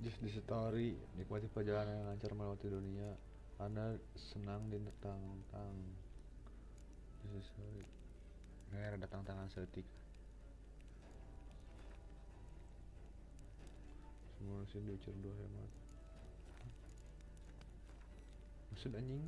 Just the story, nikmati perjalanan yang lancar melewati dunia. Anda senang ditentang-tang. Just the story. Nggak ada tantangan seketika. Semua manusia diucur dua hemat. Maksud anjing?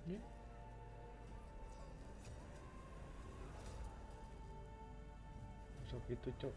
Ya. Sok itu cok.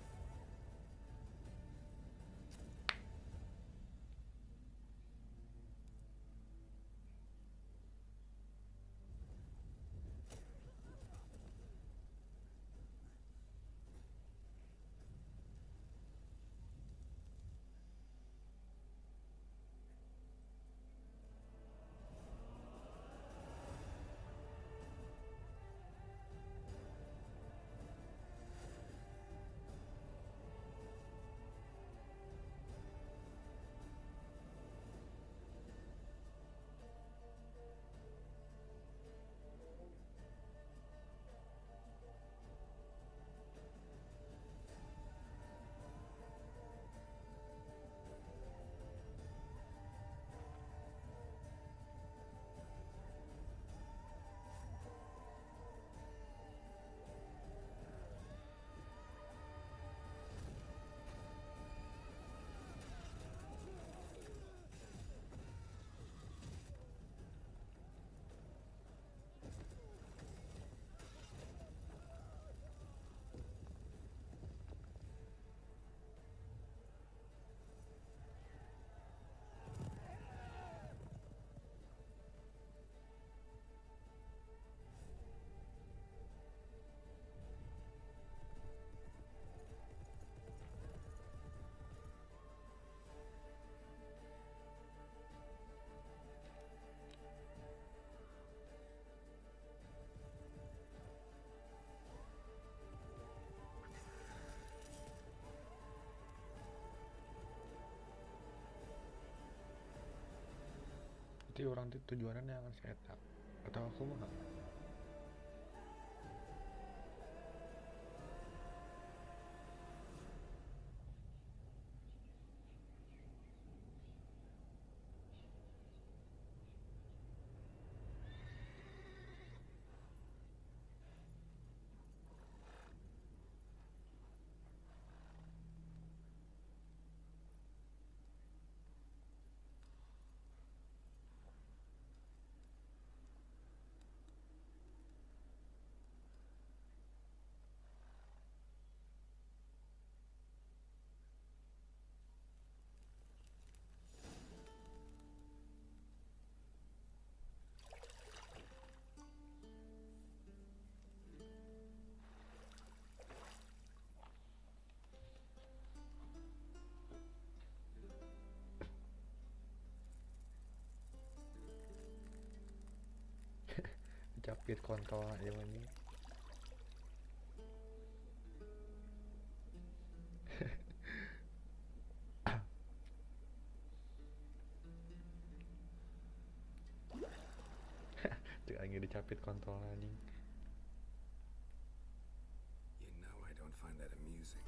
Berarti orang itu tujuannya akan saya tak atau aku mah capit kontol aja ini. Tuh lagi dicapit kontol anjing. You know I don't find that amusing.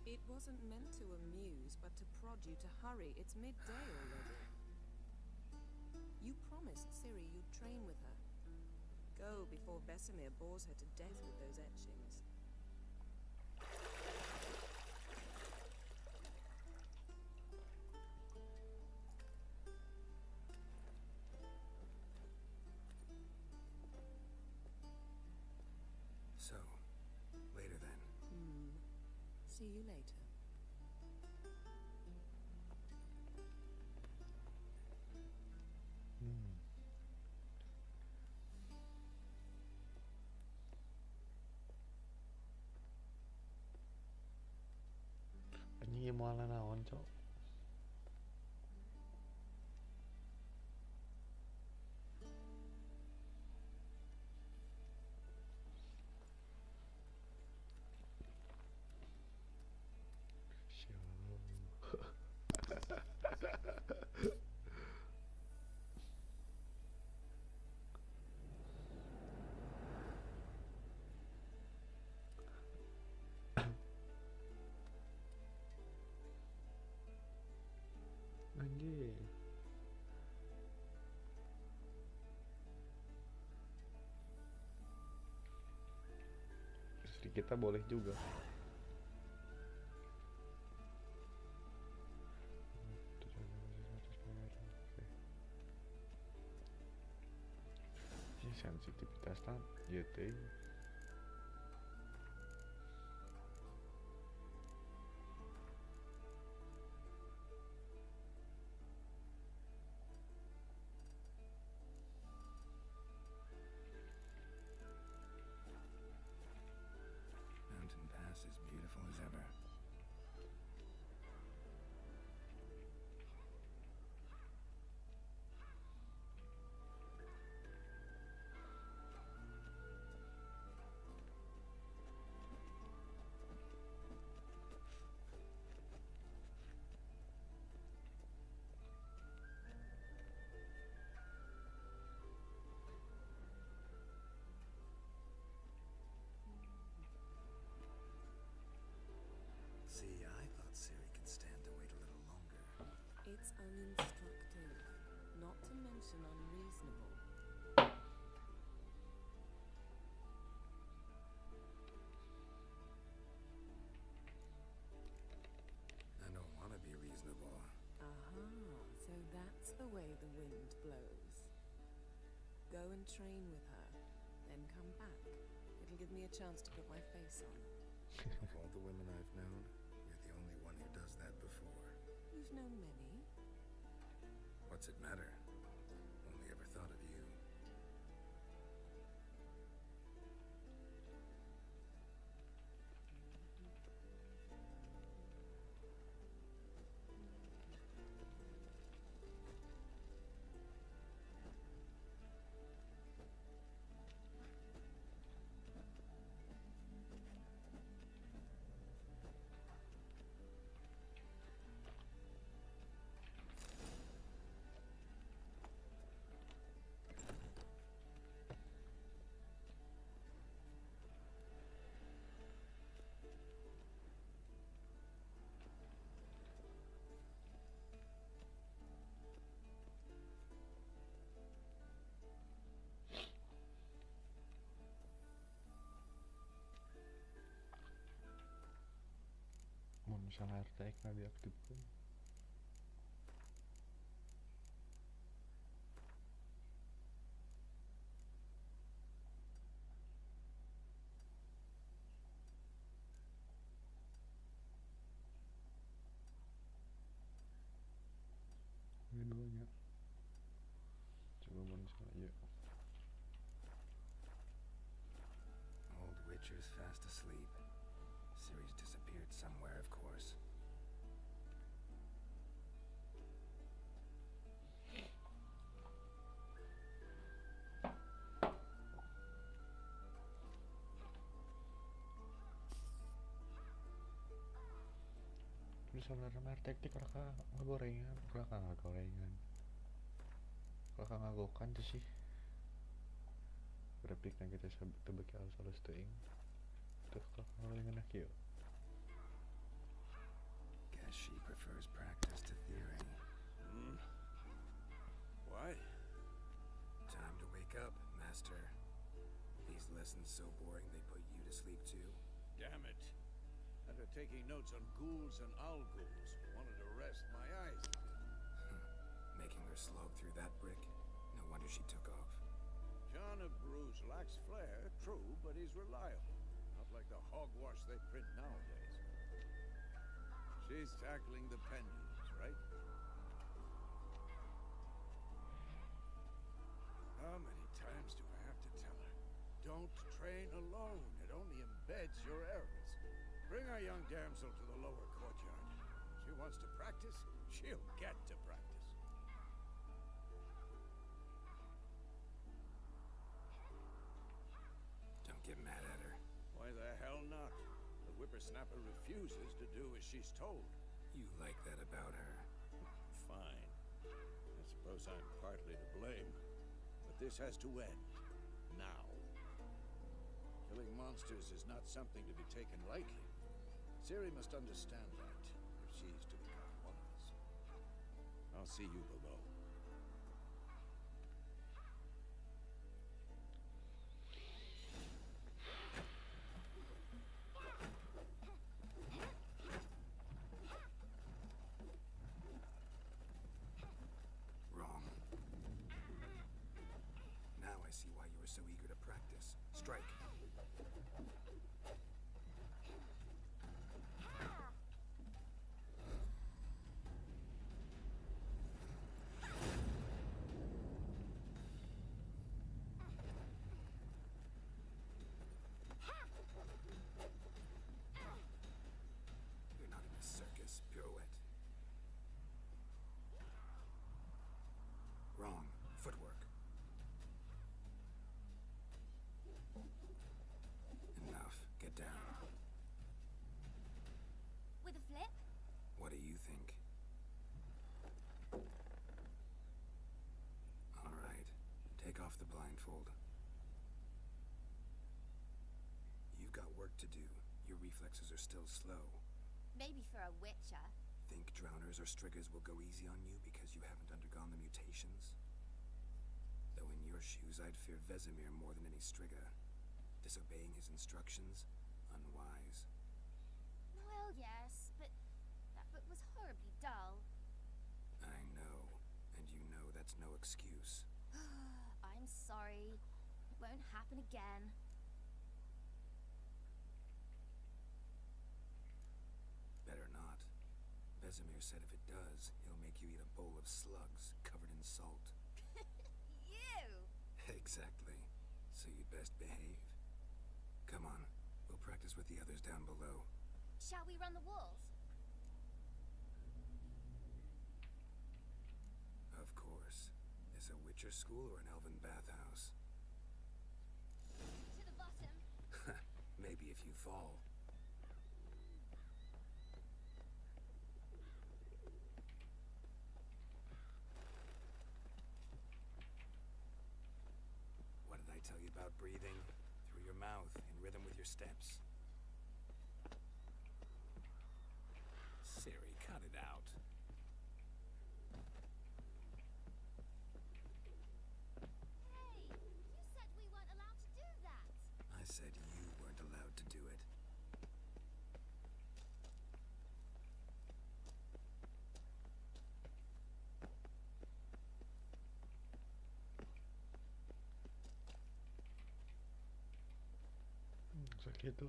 It wasn't meant to amuse, but to prod you to hurry. It's midday already. You promised Ciri you'd train with her. Go before Vesemir bores her to death with those etchings. See you later. Anjing mau naon, Cok? Anjing. Istri kita boleh juga. Ini sensitivitasnya ya teh. Mountain Pass is beautiful as ever. See, I thought Siri could stand to wait a little longer. It's uninstructive, not to mention unreasonable. I don't want to be reasonable. Aha, so that's the way the wind blows. Go and train with her, then come back. It'll give me a chance to put my face on. Of all the women I've known, you're the only one who does that before. You've known many. What's it matter? Only ever thought of you. Mun misalnya RTX nggak diaktifkan. Ini duanya. Coba mun misalnya ya. Old Witcher's fast asleep. Siri's disappeared somewhere, of course. Misalnya RTX kakak ngegorengan, kakak ngegorengan. Kakak ngagokan tuh sih. Repliknya kita tebak halus teuing. Tuh kakak ngorengan kieu. Guess she prefers practice to theory. Why? Time to wake up, Master. These lessons so boring they put you to sleep too. Damn it. After taking notes on ghouls and owl ghouls, wanted to rest my eyes a bit. Making her slog through that brick? No wonder she took off. John of Bruges lacks flair, true, but he's reliable. Not like the hogwash they print nowadays. She's tackling the pendulums, right? How many times do I have to tell her? Don't train alone. It only embeds your errors. Bring our young damsel to the lower courtyard. She wants to practice, she'll get to practice. Don't get mad at her. Why the hell not? The whippersnapper refuses to do as she's told. You like that about her. Fine. I suppose I'm partly to blame. But this has to end. Now. Killing monsters is not something to be taken lightly. Ciri must understand that, if she's to become one of us. I'll see you below. Wrong. Now I see why you were so eager to practice. Strike. You're not in a circus, pirouette. Wrong. Footwork. Enough. Get down. With a flip? What do you think? All right. Take off the blindfold. You've got work to do. Your reflexes are still slow. Maybe for a witcher. Think drowners or striggers will go easy on you because you haven't undergone the mutations? Though in your shoes, I'd fear Vesemir more than any strigger. Disobeying his instructions? Unwise. Well, yes, but that book was horribly dull. I know. And you know that's no excuse. I'm sorry. It won't happen again. Better not. Vesemir said if it does, he'll make you eat a bowl of slugs covered in salt. You! Exactly. So you'd best behave. Come on. We'll practice with the others down below. Shall we run the walls? Of course. Is a Witcher school or an elven bathhouse? To the bottom. Maybe if you fall. What did I tell you about breathing? Through your mouth, in rhythm with your steps. Ciri, cut it out. Hey, you said we weren't allowed to do that. I said you weren't allowed to do it. Sakit tuh,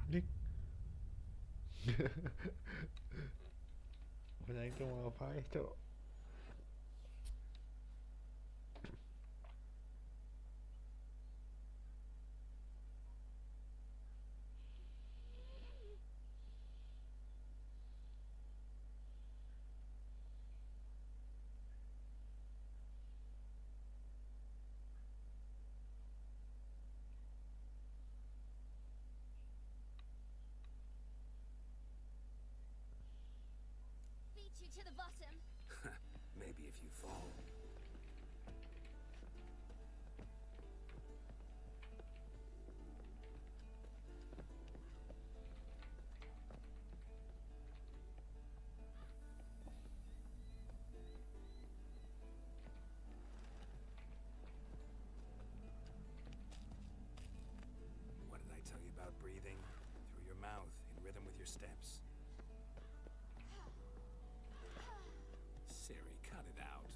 Dik. Banyak itu mau ngapain, Cok? Beat you to the bottom. Maybe if you fall. What did I tell you about breathing? Through your mouth, in rhythm with your steps. Ciri, cut it out.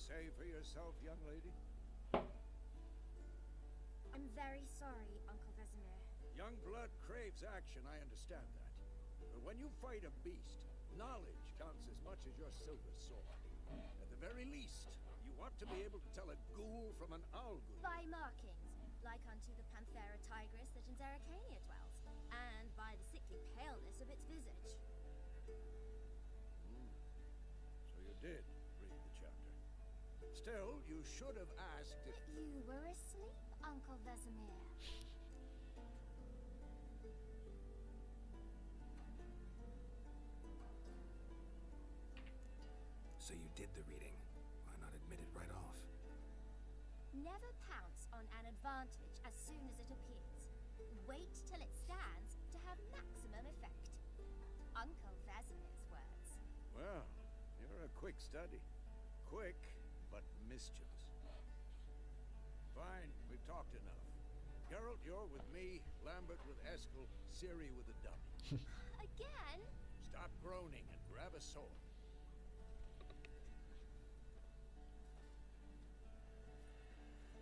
say for yourself, young lady? I'm very sorry, Uncle Vesemir. Young blood craves action, I understand that. But when you fight a beast, knowledge counts as much as your silver sword. At the very least, you ought to be able to tell a ghoul from an owl ghoul. By markings, like unto the Panthera tigris that in Zerrikania dwells, and by the sickly paleness of its visage. So you did read the chapter. Still, you should have asked if... But you were asleep, Uncle Vesemir. So you did the reading. Why not admit it right off? Never pounce on an advantage as soon as it appears. Wait till it stands to have maximum effect. Uncle Vesemir's words. Well, you're a quick study. Quick, but mischievous. Fine, we've talked enough. Geralt, you're with me, Lambert with Eskel, Ciri with the dummy. Again? Stop groaning and grab a sword.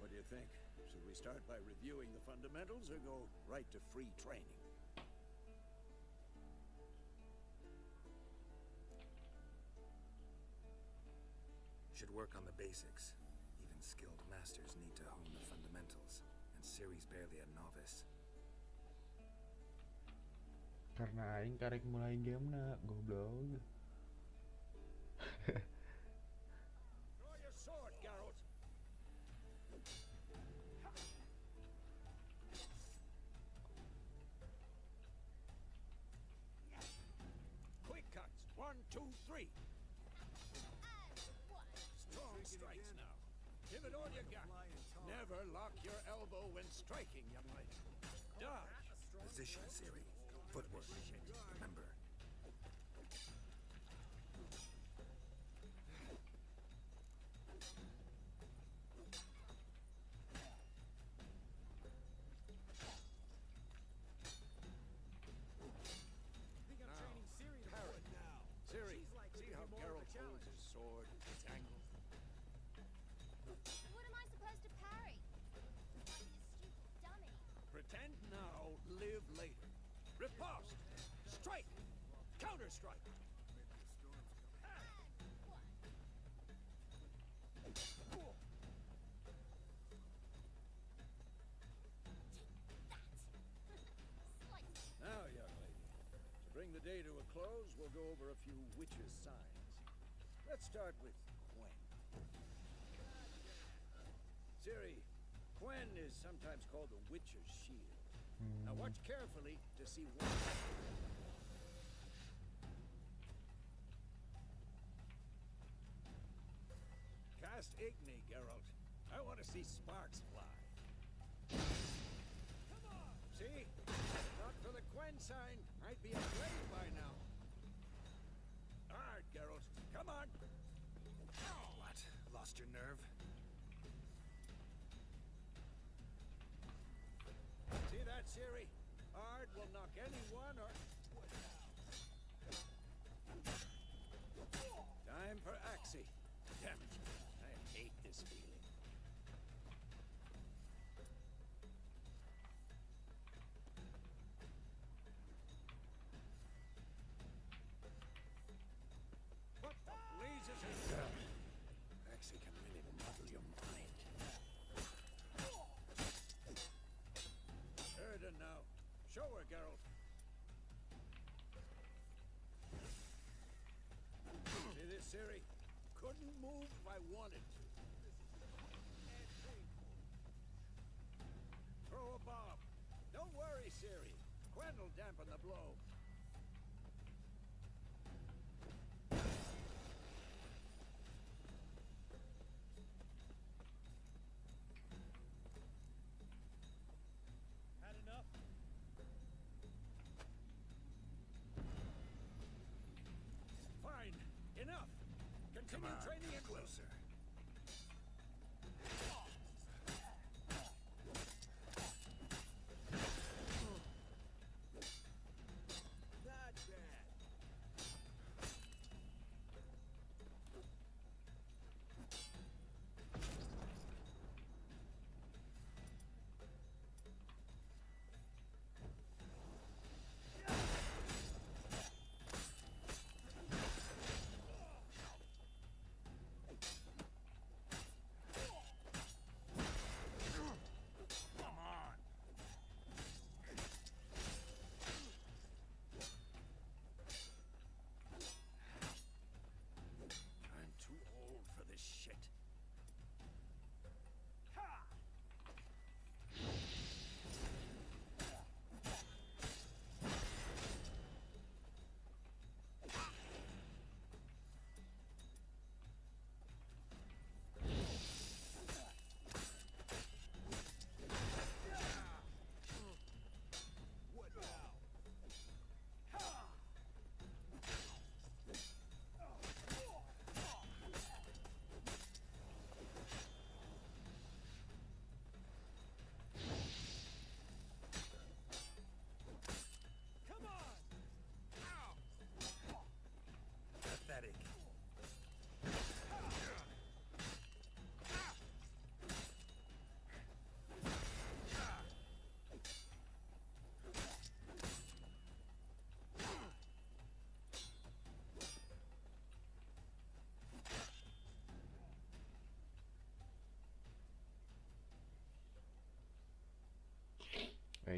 What do you think? Should we start by reviewing the fundamentals or go right to free training? Should work on the basics. Even skilled masters need to hone the fundamentals, and Ciri's barely a novice. Karena aing karek mulai game na goblok. Draw your sword, Geralt! Quick cuts! 1, 2, 3! Strong strikes now. Give it all you got. Never lock your elbow when striking, young lady. Dodge! Position, Ciri. Footwork. Remember. Parry. Ciri, see how Geralt pulls his sword, its angle? What am I supposed to parry? I'm a stupid dummy. Pretend now, live later. Riposte! Strike! Counter-strike! Now, young lady, to bring the day to a close, we'll go over a few witches' signs. Let's start with Quen. Ciri, Quen is sometimes called the Witcher's Shield. Now watch carefully to see what... Cast Igni, Geralt. I want to see sparks fly. Come on! See? Not for the Quen sign, I'd be afraid by now. Hard, Geralt. Come on! What? Lost your nerve? See that, Ciri? Ard will knock anyone or... Time for Axie. Damn it. I hate this feeling. What the blazes is that? Axie can really muddle your mind. Erden now. Show her, Geralt. See this, Ciri? Couldn't move if I wanted to. Throw a bomb. Don't worry, Ciri. Quen will dampen the blow. Had enough? Fine. Enough. Come Continue on, training it closer. Not bad.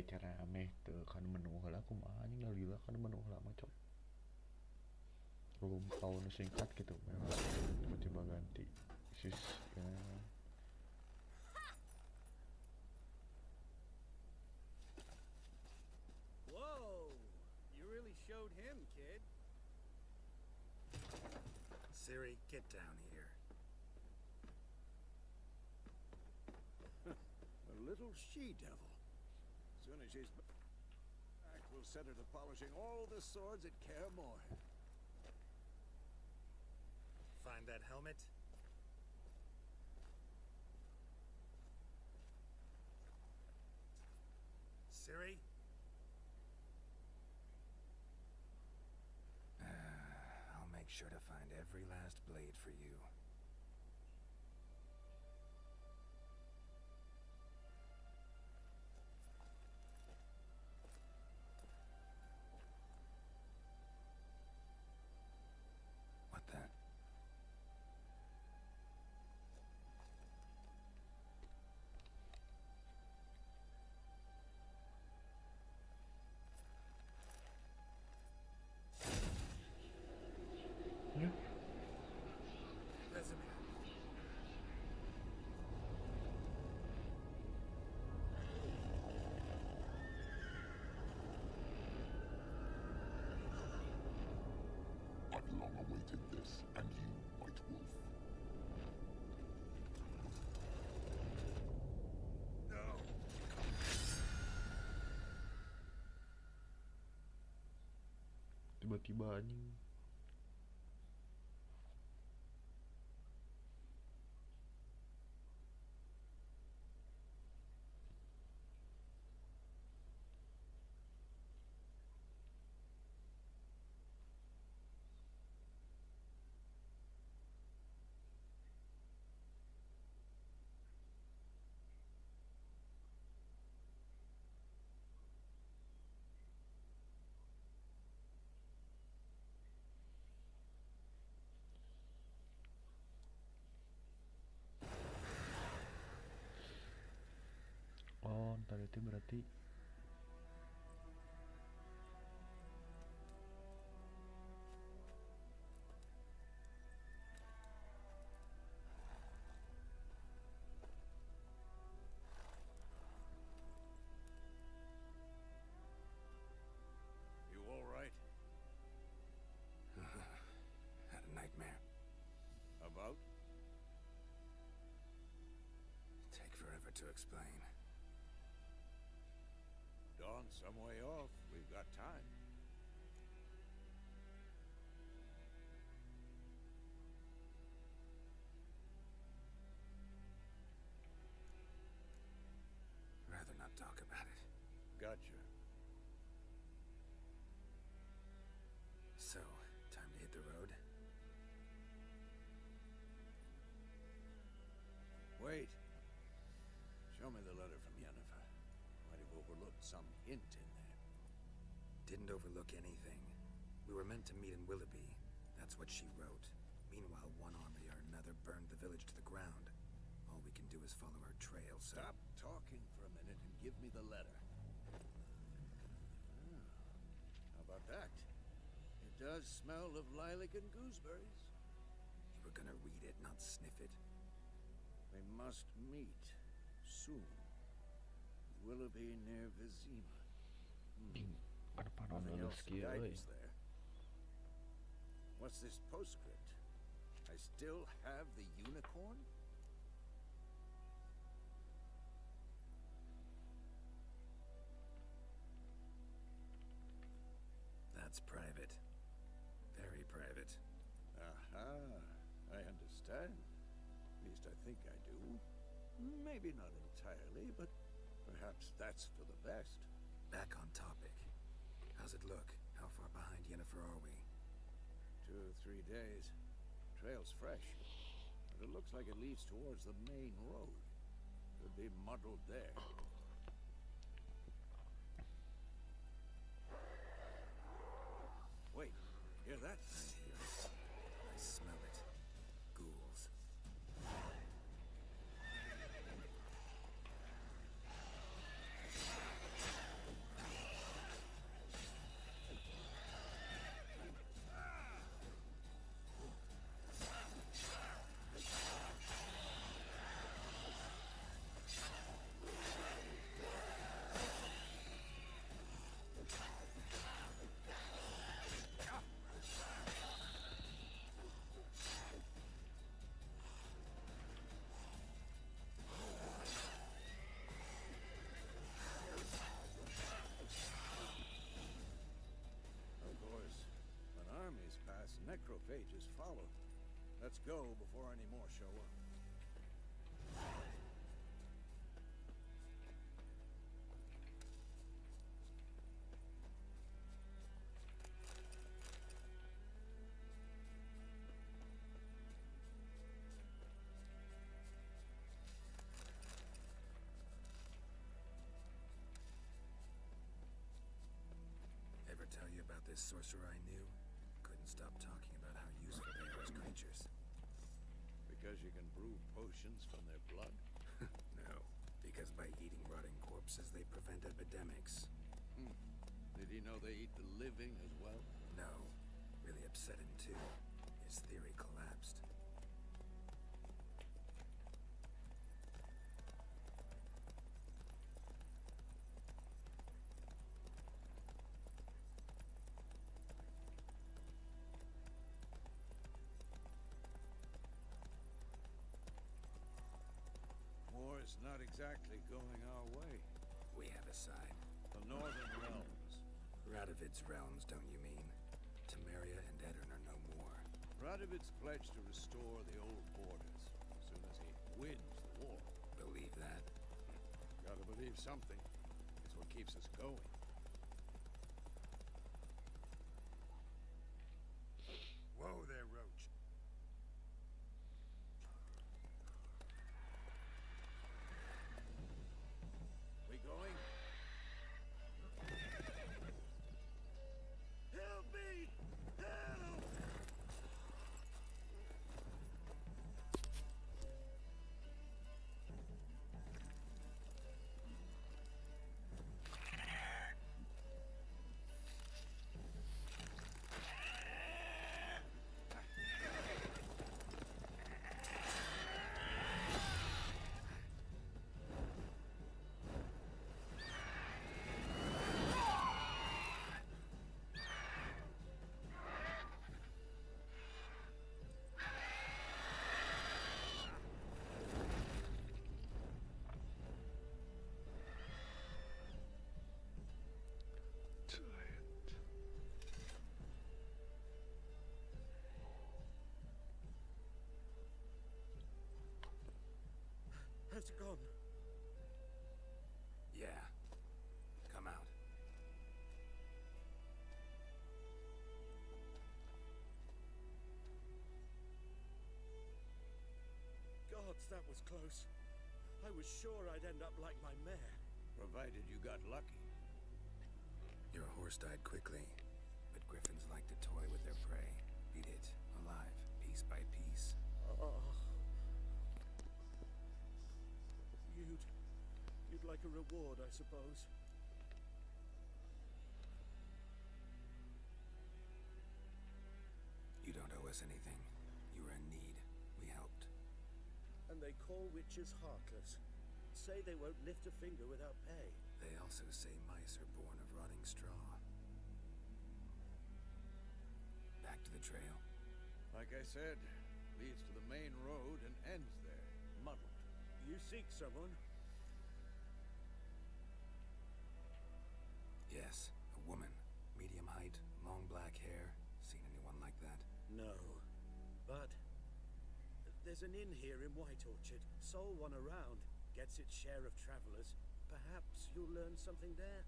cara ameh teu kan menu heula kumaha anjing lila kan menu heula mah cok. Belum tahu nu singkat gitu memang tiba-tiba ganti sis ya. Whoa! You really showed him, kid. Siri, get down here. A little she-devil. Soon as she's back, we'll set her to polishing all the swords at Kaer Morhen. Find that helmet? Siri? I'll make sure to find every last blade for you. What the? Ya. Vesemir. I've long awaited this, and you, White Wolf. No. Tiba-tiba anjing. Oh, ntar itu berarti You all right? Had a nightmare. About? Take forever to explain. Dawn's some way off. We've got time. Rather not talk about it. Gotcha. So, time to hit the road? Wait. Show me the letter from Yennefer. Might have overlooked some hint in there. Didn't overlook anything. We were meant to meet in Willoughby. That's what she wrote. Meanwhile, one army or another burned the village to the ground. All we can do is follow her trail, so... Stop talking for a minute and give me the letter. How about that? It does smell of lilac and gooseberries. You were gonna read it, not sniff it. We must meet soon. Willoughby near Vizima. Kenapa Nothing nonton else to skill guide euy. us there. What's this postscript? I still have the unicorn? That's private. Very private. Aha, I understand. At least I think I do. Maybe not entirely, but perhaps that's for the best. Back on topic. How's it look? How far behind Yennefer are we? 2 or 3 days. Trail's fresh, but it looks like it leads towards the main road. Could be muddled there. Wait, hear that? I hear it. I smell it. Ghouls. necrophages follow. Let's go before any more show up. Ever tell you about this sorcerer I knew? Couldn't stop talking about how useful they are as creatures. Because you can brew potions from their blood? No, because by eating rotting corpses, they prevent epidemics. Did he know they eat the living as well? No, really upset him too. His theory collapsed. War's not exactly going our way. We have a side. The Northern Realms. Radovid's realms, don't you mean? Temeria and Edirn are no more. Radovid's pledged to restore the old borders as soon as he wins the war. Believe that? Gotta believe something. It's what keeps us going. Whoa there, Roach. We going? Help me! Help! Has it gone? Yeah. Come out. Gods, that was close. I was sure I'd end up like my mare. Provided you got lucky. Your horse died quickly, but griffins like to toy with their prey. Eat it alive, piece by piece. Oh. You'd like a reward, I suppose. You don't owe us anything. You were in need. We helped. And they call witches heartless. Say they won't lift a finger without pay. They also say mice are born of rotting straw. Back to the trail. Like I said, leads to the main road and ends there, muddled. You seek someone? Yes, a woman. Medium height, long black hair. Seen anyone like that? No. But there's an inn here in White Orchard. Sole one around. Gets its share of travelers. Perhaps you'll learn something there.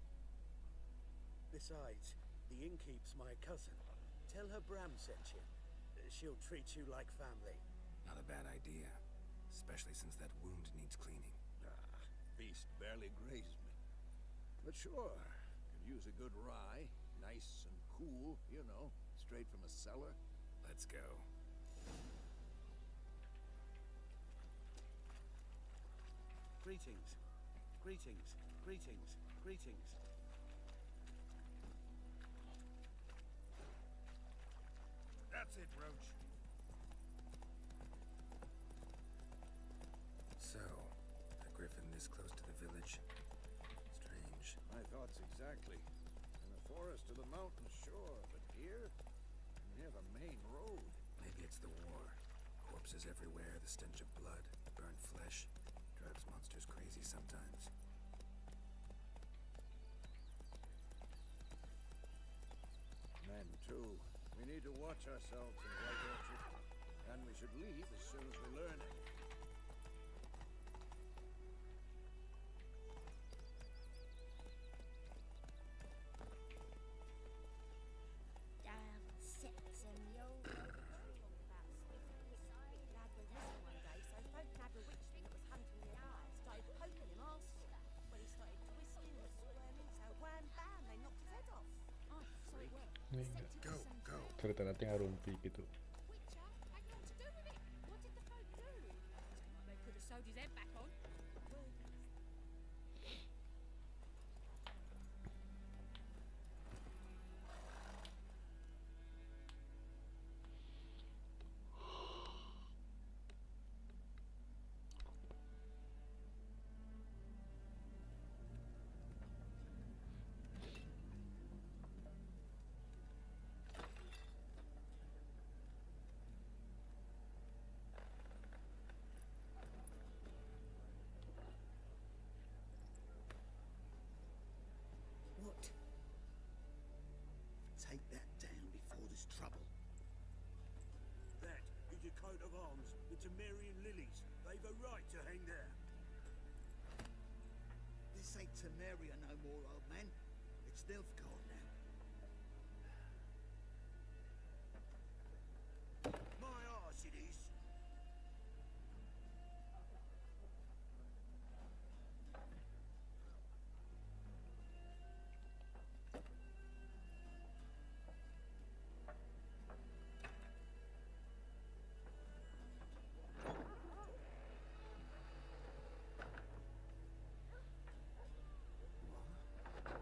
Besides, the innkeep's my cousin. Tell her Bram sent you. She'll treat you like family. Not a bad idea. Especially since that wound needs cleaning. Beast barely grazed me. But sure, could use a good rye. Nice and cool, you know, straight from a cellar. Let's go. Greetings. Greetings. Greetings. Greetings. That's it, Roach. So, a griffin this close to the village. Strange. My thoughts exactly. In the forest or the mountain, sure, but here? Near the main road. Maybe it's the war. Corpses everywhere, the stench of blood, burnt flesh. Drives monsters crazy sometimes. Men, too. We need to watch ourselves in White Orchard, and we should leave as soon as we learn it. Damn sets and the old lad was missing one day, so folk nabbed a witchling that was hunting nearby. Started poking him arsehole. Well, he started twisting and squirming, so wham bam, they knocked his head off. Oh, so it worked. Nih, Go, go. cerita nanti ngarumpi gitu. Witcher had nothing to do with it. What did the folk do? They could have sewed his head back on. What? Take that down before there's trouble. That is a coat of arms. The Temerian lilies. They've a right to hang there. This ain't Temeria no more, old man. It's Nilfgaard now. My arse it is.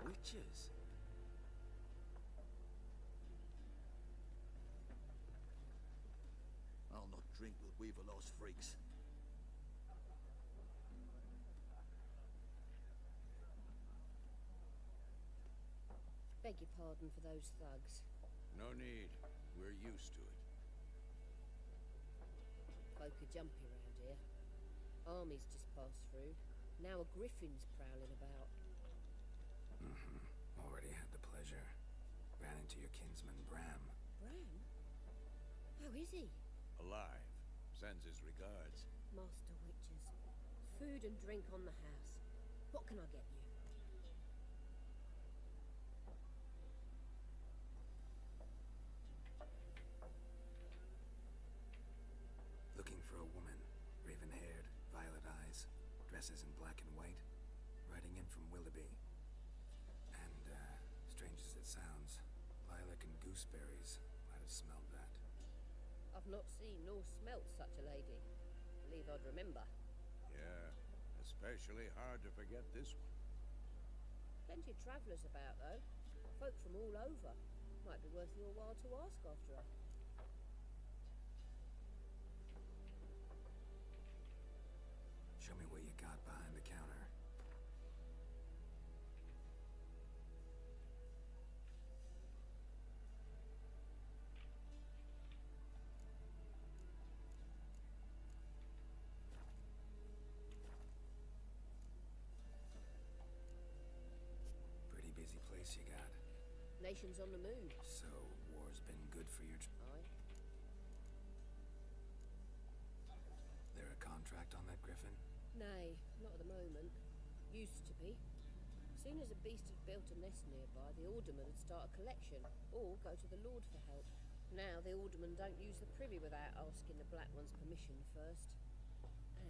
Witches? I'll not drink with Weaverlost freaks. Beg your pardon for those thugs. No need. We're used to it. Folk are jumpy round here. Armies just passed through. Now a griffin's prowling about. Already had the pleasure. Ran into your kinsman, Bram. Bram? How is he? Alive. Sends his regards. Master Witches. Food and drink on the house. What can I get you? Looking for a woman. Raven-haired, violet eyes, dresses in black and white. Riding in from Willoughby. And, strange as it sounds, lilac and gooseberries might have smelled that. I've not seen nor smelt such a lady. Believe I'd remember. Yeah, especially hard to forget this one. Plenty of travellers about, though. Folk from all over. Might be worth your while to ask after her. Show me what you got behind the counter. Pretty busy place you got. Nation's on the move. So, war's been good for your... Aye. There a contract on that griffin? Nay, not at the moment. Used to be. Soon as a beast had built a nest nearby, the alderman would start a collection, or go to the Lord for help. Now the aldermen don't use the privy without asking the Black One's permission first.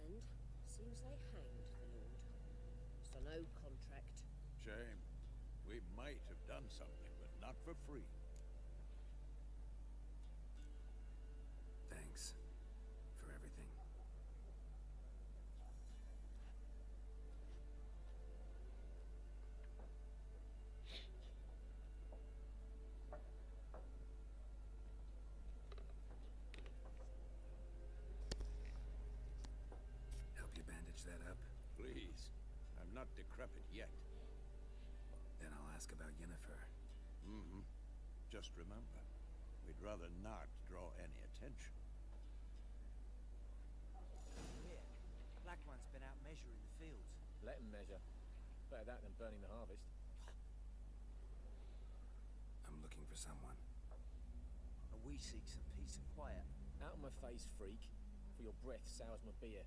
And seems they hanged the Lord. So no contract. Shame. We might have done something, but not for free. Thanks. For everything. Help you bandage that up? Please. I'm not decrepit yet. Then I'll ask about Yennefer. Mm-hmm. Just remember, we'd rather not draw any attention. Here, Black One's been out measuring the fields. Let him measure. Better that than burning the harvest. I'm looking for someone. We seek some peace and quiet. Out of my face, freak. For your breath sours my beer.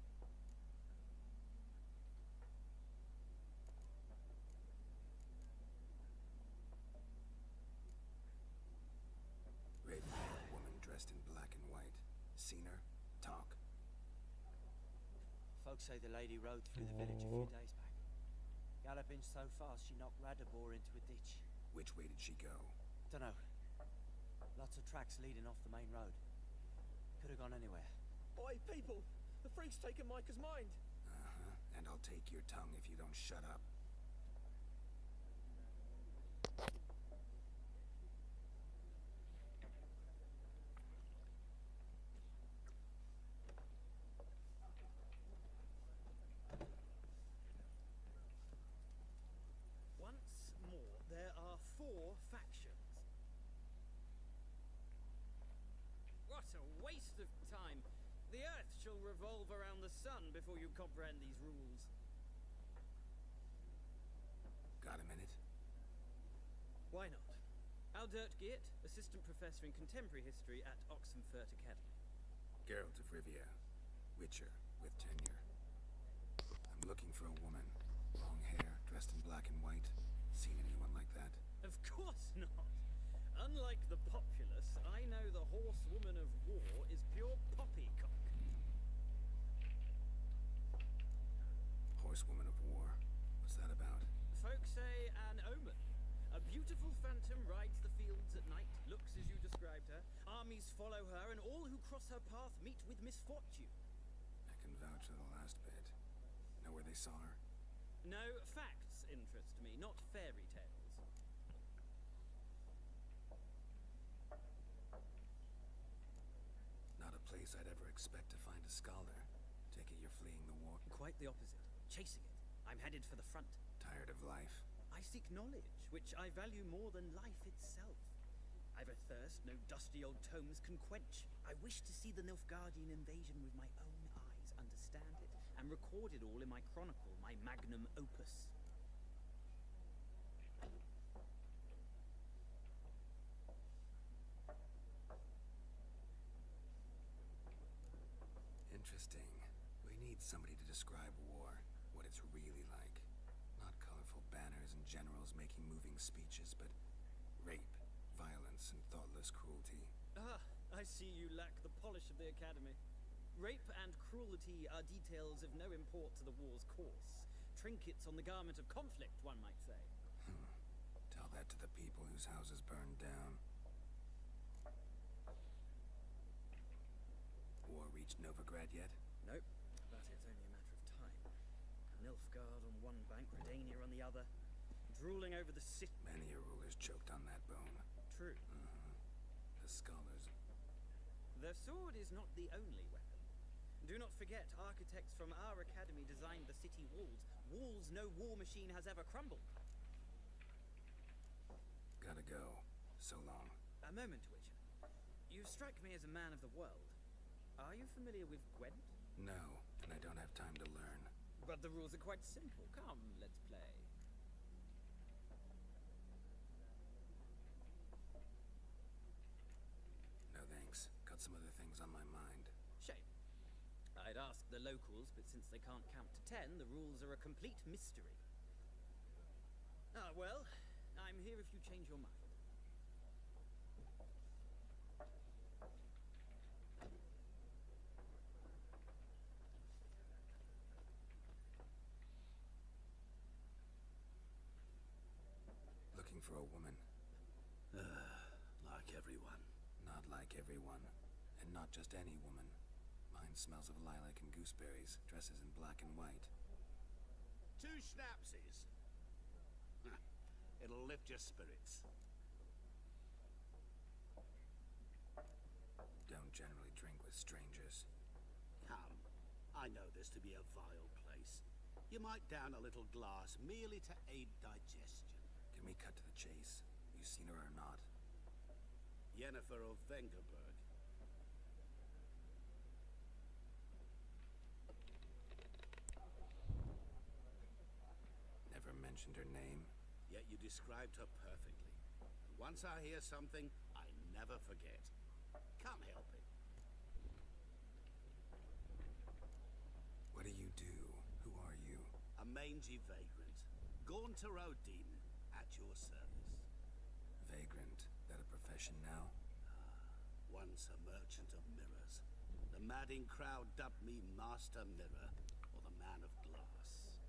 Raven-haired woman dressed in black and white. Seen her? Talk. Folks say the lady rode through the village a few days back. Galloping so fast she knocked Radabor into a ditch. Which way did she go? Dunno. Lots of tracks leading off the main road. Could have gone anywhere. Oi, people! The freak's taken Micah's mind! Uh-huh. And I'll take your tongue if you don't shut up. Once more, there are 4 factions. What a waste of time! The Earth shall revolve around the sun before you comprehend these rules. Got a minute? Why not? Aldert Geert, Assistant Professor in Contemporary History at Oxenfurt Academy. Geralt of Rivia. Witcher, with tenure. I'm looking for a woman. Long hair, dressed in black and white. Seen anyone like that? Of course not! Unlike the populace, I know the horsewoman of war is pure poppycock. Horsewoman of war. What's that about? Folks say an omen. A beautiful phantom rides the fields at night, looks as you described her. Armies follow her, and all who cross her path meet with misfortune. I can vouch for the last bit. Know where they saw her? No, facts interest me, not fairy tales. Not a place I'd ever expect to find a scholar. Take it you're fleeing the war. Quite the opposite. Chasing it. I'm headed for the front. Tired of life? I seek knowledge, which I value more than life itself. I've a thirst no dusty old tomes can quench. I wish to see the Nilfgaardian invasion with my own eyes, understand it, and record it all in my chronicle, my magnum opus. Interesting. We need somebody to describe war, what it's really like. Not colorful banners and generals making moving speeches, but rape, violence, and thoughtless cruelty. Ah, I see you lack the polish of the Academy. Rape and cruelty are details of no import to the war's course. Trinkets on the garment of conflict, one might say. Tell that to the people whose houses burned down. War reached Novigrad yet? Nope, but it's only a matter of time. Nilfgaard on one bank, Redania on the other. Drooling over the city. Many a ruler's choked on that bone. True. The scholars. The sword is not the only weapon. Do not forget, architects from our academy designed the city walls. Walls no war machine has ever crumbled. Gotta go. So long. A moment, Witcher. You strike me as a man of the world. Are you familiar with Gwent? No, and I don't have time to learn. But the rules are quite simple. Come, let's play. No thanks. Got some other things on my mind. Shame. I'd ask the locals, but since they can't count to 10, the rules are a complete mystery. Ah, well, I'm here if you change your mind. Looking for a woman. Like everyone. Not like everyone. And not just any woman. Mine smells of lilac and gooseberries, dresses in black and white. 2 schnapsies. It'll lift your spirits. Don't generally drink with strangers. Come, I know this to be a vile place. You might down a little glass merely to aid digestion. Can we cut to the chase? You seen her or not? Yennefer of Vengerberg. Never mentioned her name. Yet you described her perfectly. And once I hear something, I never forget. Come help it. What do you do? Who are you? A mangy vagrant. Gauntero demon, at your service. Vagrant. That a profession now? Once a merchant of mirrors. The madding crowd dubbed me Master Mirror, or the Man of Glass.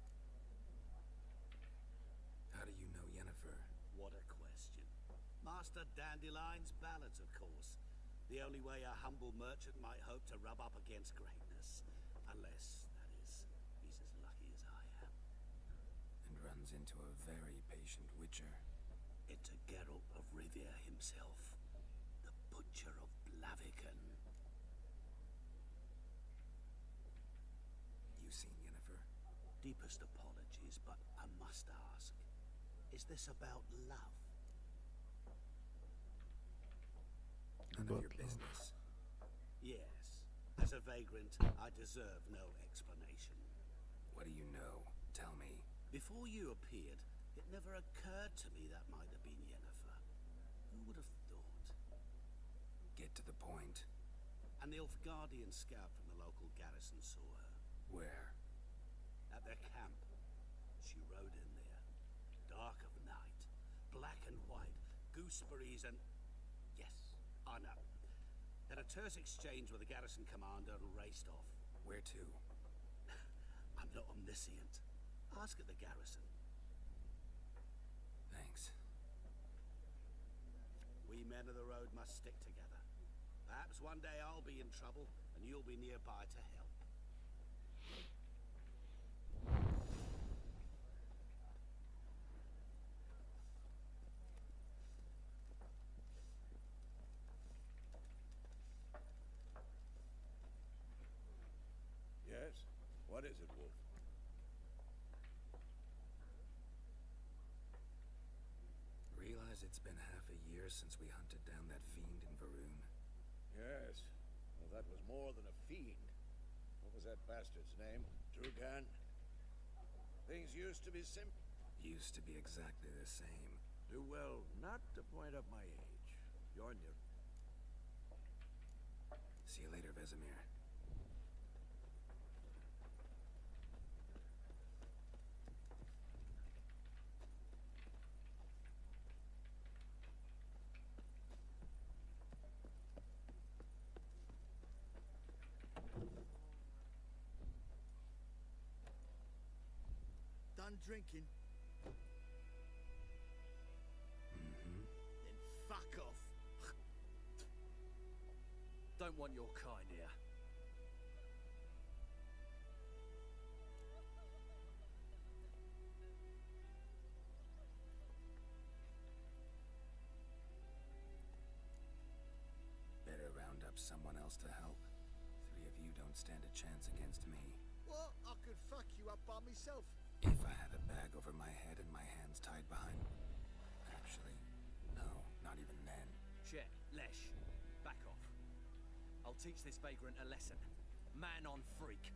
How do you know Yennefer? What a question. Master Dandelion's ballads, of course. The only way a humble merchant might hope to rub up against greatness. Unless, that is, he's as lucky as I am. And runs into a very patient witcher. Into Geralt of Rivia himself. The Butcher of Blaviken. You seen Yennefer? Deepest apologies, but I must ask. Is this about love? None of your business. Yes. As a vagrant, I deserve no explanation. What do you know? Tell me. Before you appeared, it never occurred to me that might have been Yennefer. Who would have thought? Get to the point. An Nilfgaardian scout from the local garrison saw her. Where? At their camp. She rode in there. Dark of night. Black and white. Gooseberries and... Yes, I know. Had a terse exchange with the garrison commander and raced off. Where to? I'm not omniscient. Ask at the garrison. Thanks. We men of the road must stick together. Perhaps one day I'll be in trouble and you'll be nearby to help. Yes? What is it, Wolf? Realize it's been half a year since we hunted down that fiend in Varun. Yes. Well, that was more than a fiend. What was that bastard's name? Drugan? Things used to be simple. Used to be exactly the same. Do well not to point up my age. You're near. See you later, Vesemir. Done drinking? Mm-hmm. Then fuck off. Don't want your kind here. Better round up someone else to help. 3 of you don't stand a chance against me. What? I could fuck you up by myself. If I had a bag over my head and my hands tied behind... Actually, no, not even then. Chet, Lesh, back off. I'll teach this vagrant a lesson. Man on freak.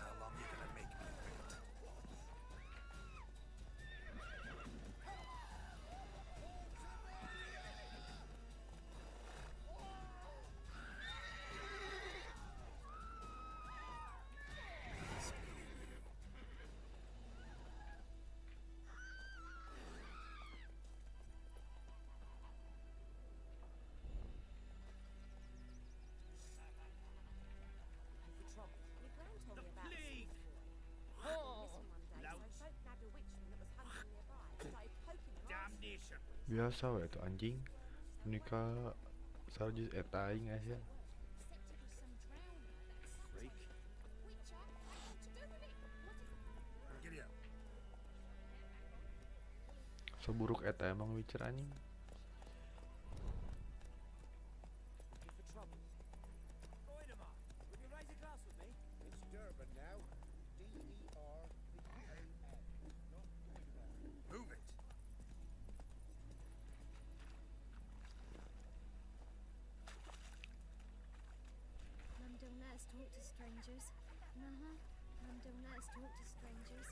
How long you gonna make me wait? Nice meeting you. For trouble. Your gran told me about plague! this one day, so folk nabbed a witchman that was hunting nearby. Started poking her ass. Damnation! Biasa we itu anjing. Menikah sarjus eta aing aya. Except it was some drowner, that's Freak. Witcher, nothing to do with it. What is Giddy up. Seburuk eta emang Witcher anjing. You for trouble? Goidemar, would you raise a glass with me? It's Durban now. D-E-R-B-A-N. Not Durban. Move it! None don't let us talk to strangers. And don't let us talk to strangers.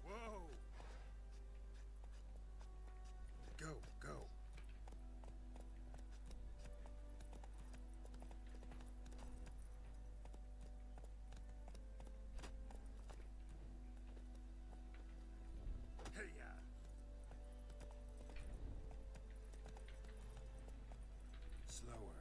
Whoa! Go, go. Hey-ya! Slower.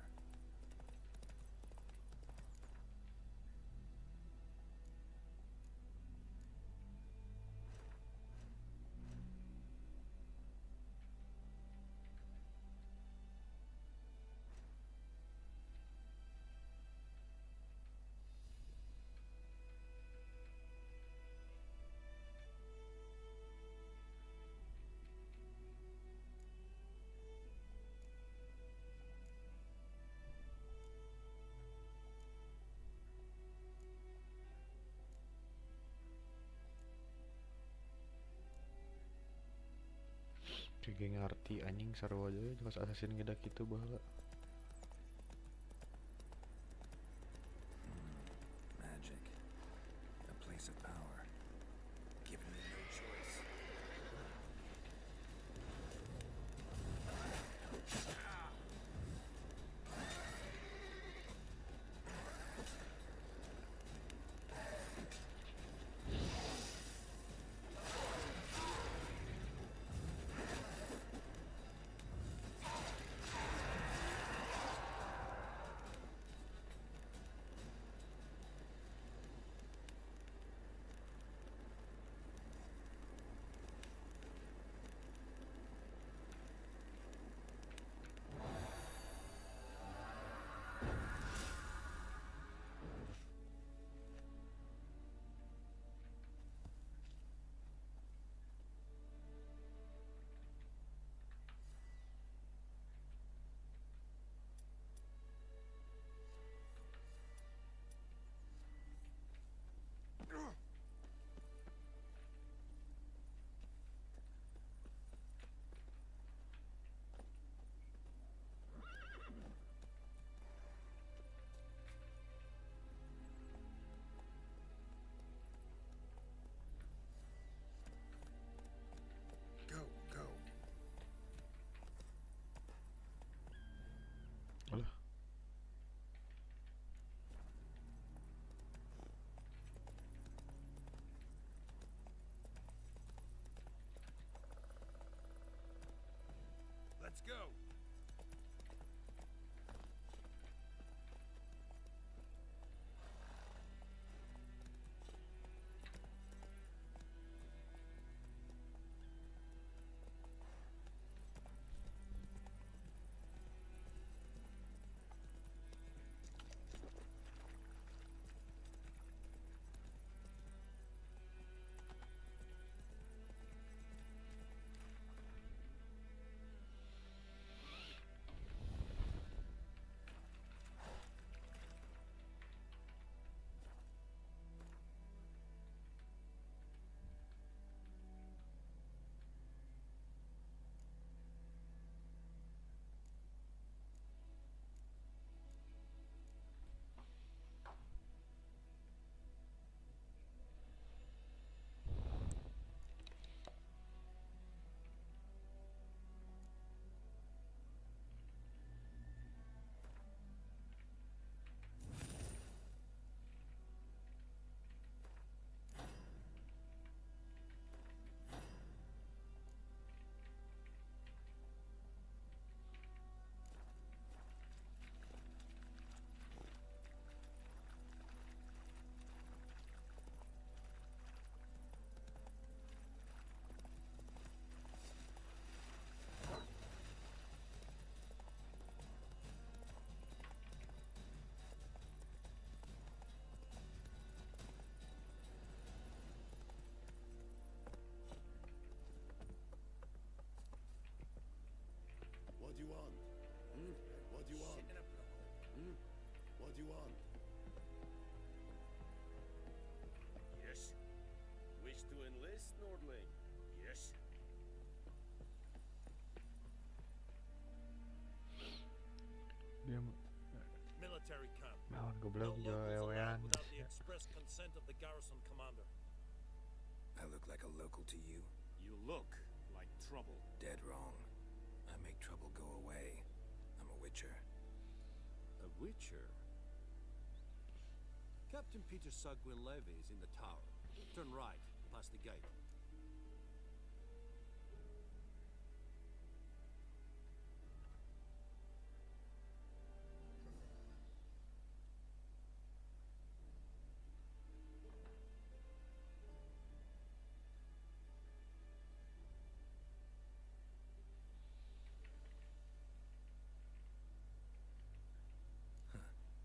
Kayak ngerti anjing sarua aja jelas assassin geda kitu baheula. Magic. A place of power. Given me no choice. Go, go. Alah. Let's go. What do you want? What do you want? What do you want? Yes. enlist, Nordling? Yes? Dia Military camp. melawan goblok No jo locals allowed ewean. without the express consent of the garrison commander. I look like a local to you? You look like trouble. Dead wrong. I make trouble go away. I'm a witcher. A witcher? Captain Peter Sugwin Levy is in the tower. Turn right, past the gate.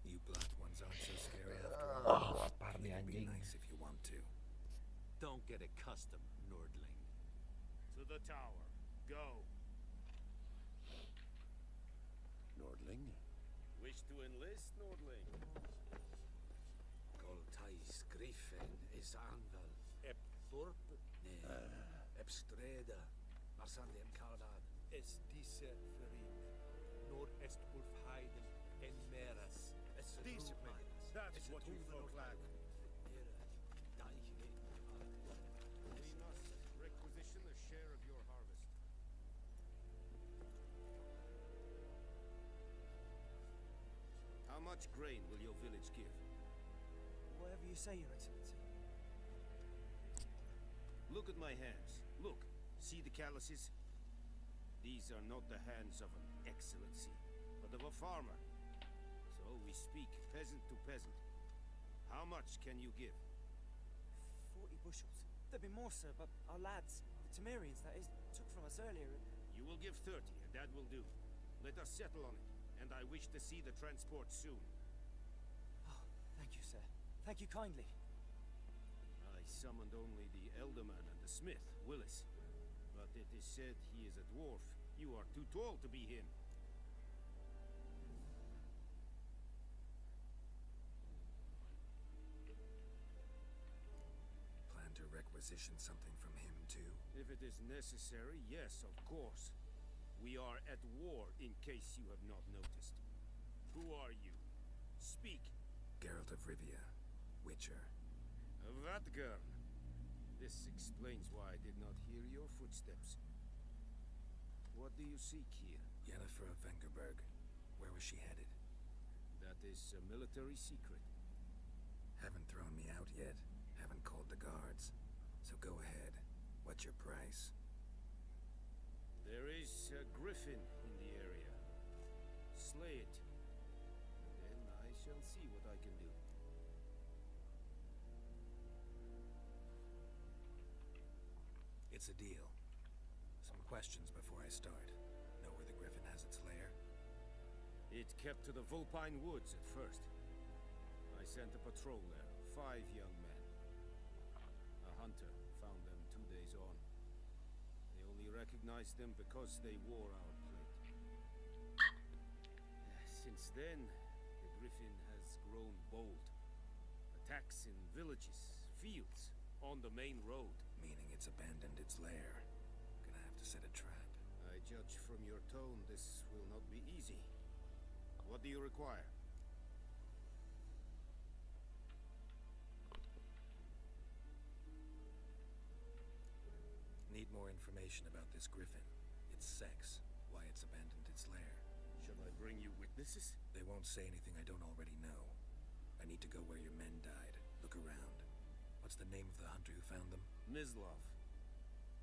You black ones aren't so scary after all. Lapar nih You can be anjing. nice if you want to. Don't get accustomed, Nordling. To the tower. Go. Nordling? Wish to enlist, Nordling? Goltais Griffin is Anvel. Ep Thorp? Nee. Ep Streda. Marsandem Kalvad. Es diese Verin. Nord est Ulfheiden en Meras. Es Discipline. That's what you folk lack. We must requisition a share of your harvest. How much grain will your village give? Whatever you say, Your Excellency. Look at my hands. Look. See the calluses? These are not the hands of an excellency, but of a farmer. So we speak peasant to peasant. How much can you give? 40 bushels. There'd be more, sir, but our lads, the Temerians, that is, took from us earlier. You will give 30, and that will do. Let us settle on it, and I wish to see the transport soon. Oh, thank you, sir. Thank you kindly. I summoned only the Elderman and the smith, Willis. But it is said he is a dwarf. You are too tall to be him. Plan to requisition something from him, too? If it is necessary, yes, of course. We are at war, in case you have not noticed. Who are you? Speak. Geralt of Rivia, Witcher. Vatgern. This explains why I did not hear your footsteps. What do you seek here? Yennefer of Vengerberg. Where was she headed? That is a military secret. Haven't thrown me out yet. Haven't called the guards. So go ahead. What's your price? There is a griffin in the area. Slay it. And then I shall see what I can do. It's a deal. Some questions before I start. Know where the griffin has its lair? It kept to the Vulpine Woods at first. I sent a patrol there, 5 young men. A hunter found them 2 days on. They only recognized them because they wore our plate. Since then, the griffin has grown bold. Attacks in villages, fields, on the main road. Meaning it's abandoned its lair. Gonna have to set a trap. I judge from your tone this will not be easy. What do you require? Need more information about this griffin. Its sex, why it's abandoned its lair. Shall I bring you witnesses? They won't say anything I don't already know. I need to go where your men died. Look around. What's the name of the hunter who found them? Mislav.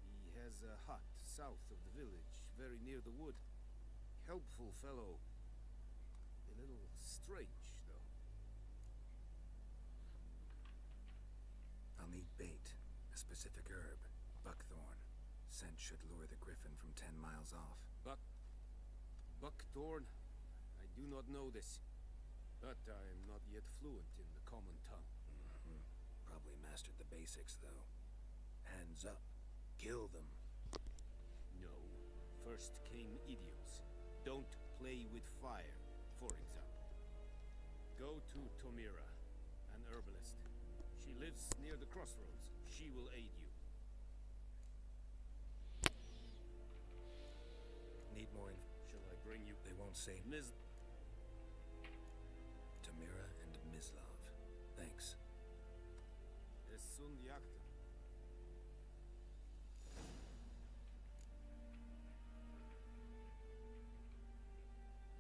He has a hut south of the village, very near the wood. Helpful fellow. A little strange, though. I'll need bait. A specific herb. Buckthorn. Scent should lure the griffin from 10 miles off. Buckthorn? I do not know this. But I am not yet fluent in the common tongue. Probably mastered the basics, though. Hands up. Kill them. No. First came idioms. Don't play with fire, for example. Go to Tomira, an herbalist. She lives near the crossroads. She will aid you. Don't say Ms. Tamira and Mislav. Thanks. Es sun yaktı.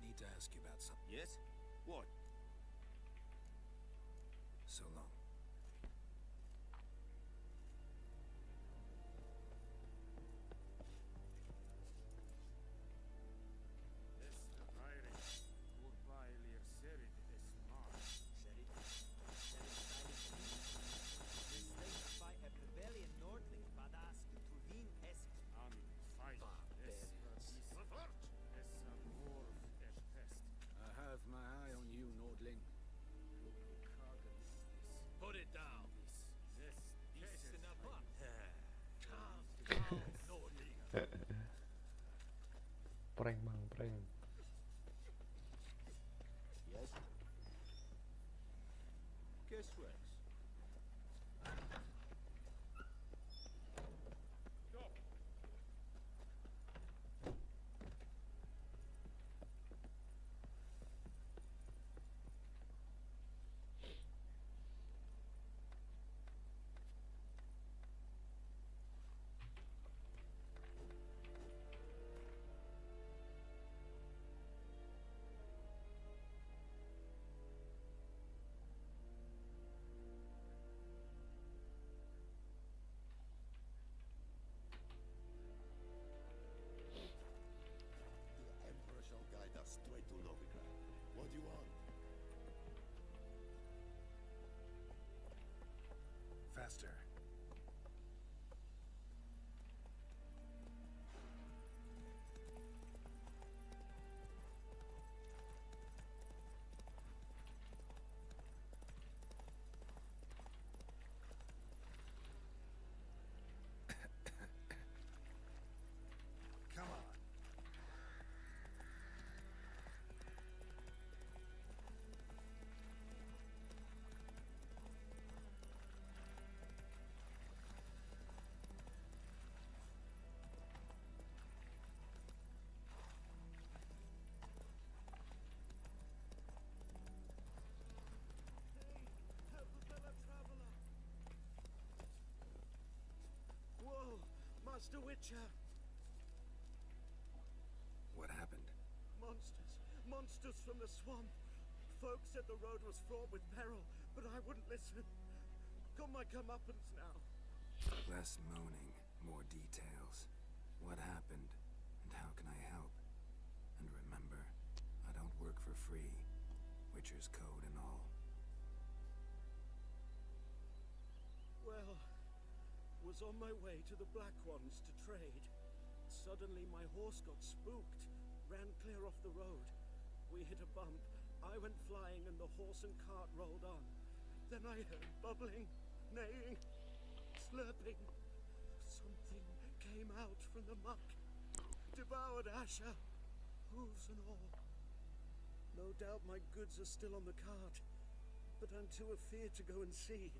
Need to ask you about something. Yes? What? So long. I have my eye on you, Nordling. Put it down. Prank bang, prank. Yes? Guess Rex. The Emperor shall guide us straight to Novigrad. What do you want? Faster. Come on. Whoa, Master Witcher! What happened? Monsters! Monsters from the swamp! Folks said the road was fraught with peril, but I wouldn't listen. Got my comeuppance now. Less moaning, more details. What happened, and how can I help? And remember, I don't work for free. Witcher's code and all. Well, was on my way to the Black Ones to trade. Suddenly my horse got spooked, ran clear off the road. We hit a bump. I went flying and the horse and cart rolled on. Then I heard bubbling, neighing, slurping. Something came out from the muck, devoured Asher, hooves and all. No doubt my goods are still on the cart, but I'm too afeard to go and see.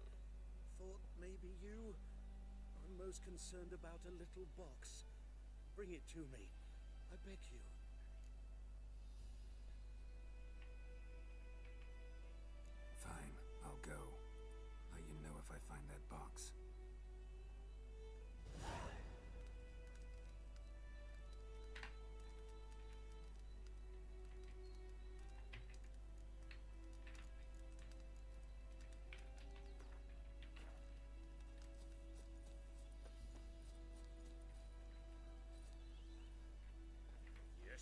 Thought maybe you... I'm most concerned about a little box. Bring it to me, I beg you. Fine, I'll go. Let you know if I find that box. Yes?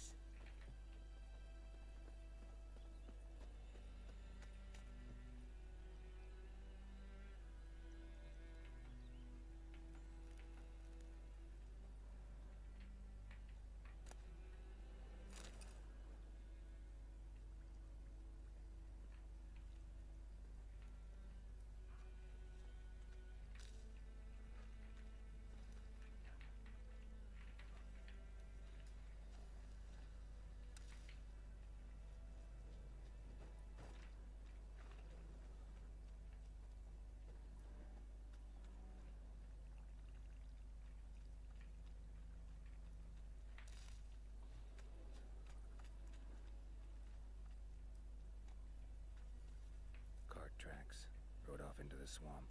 tracks rode off into the swamp.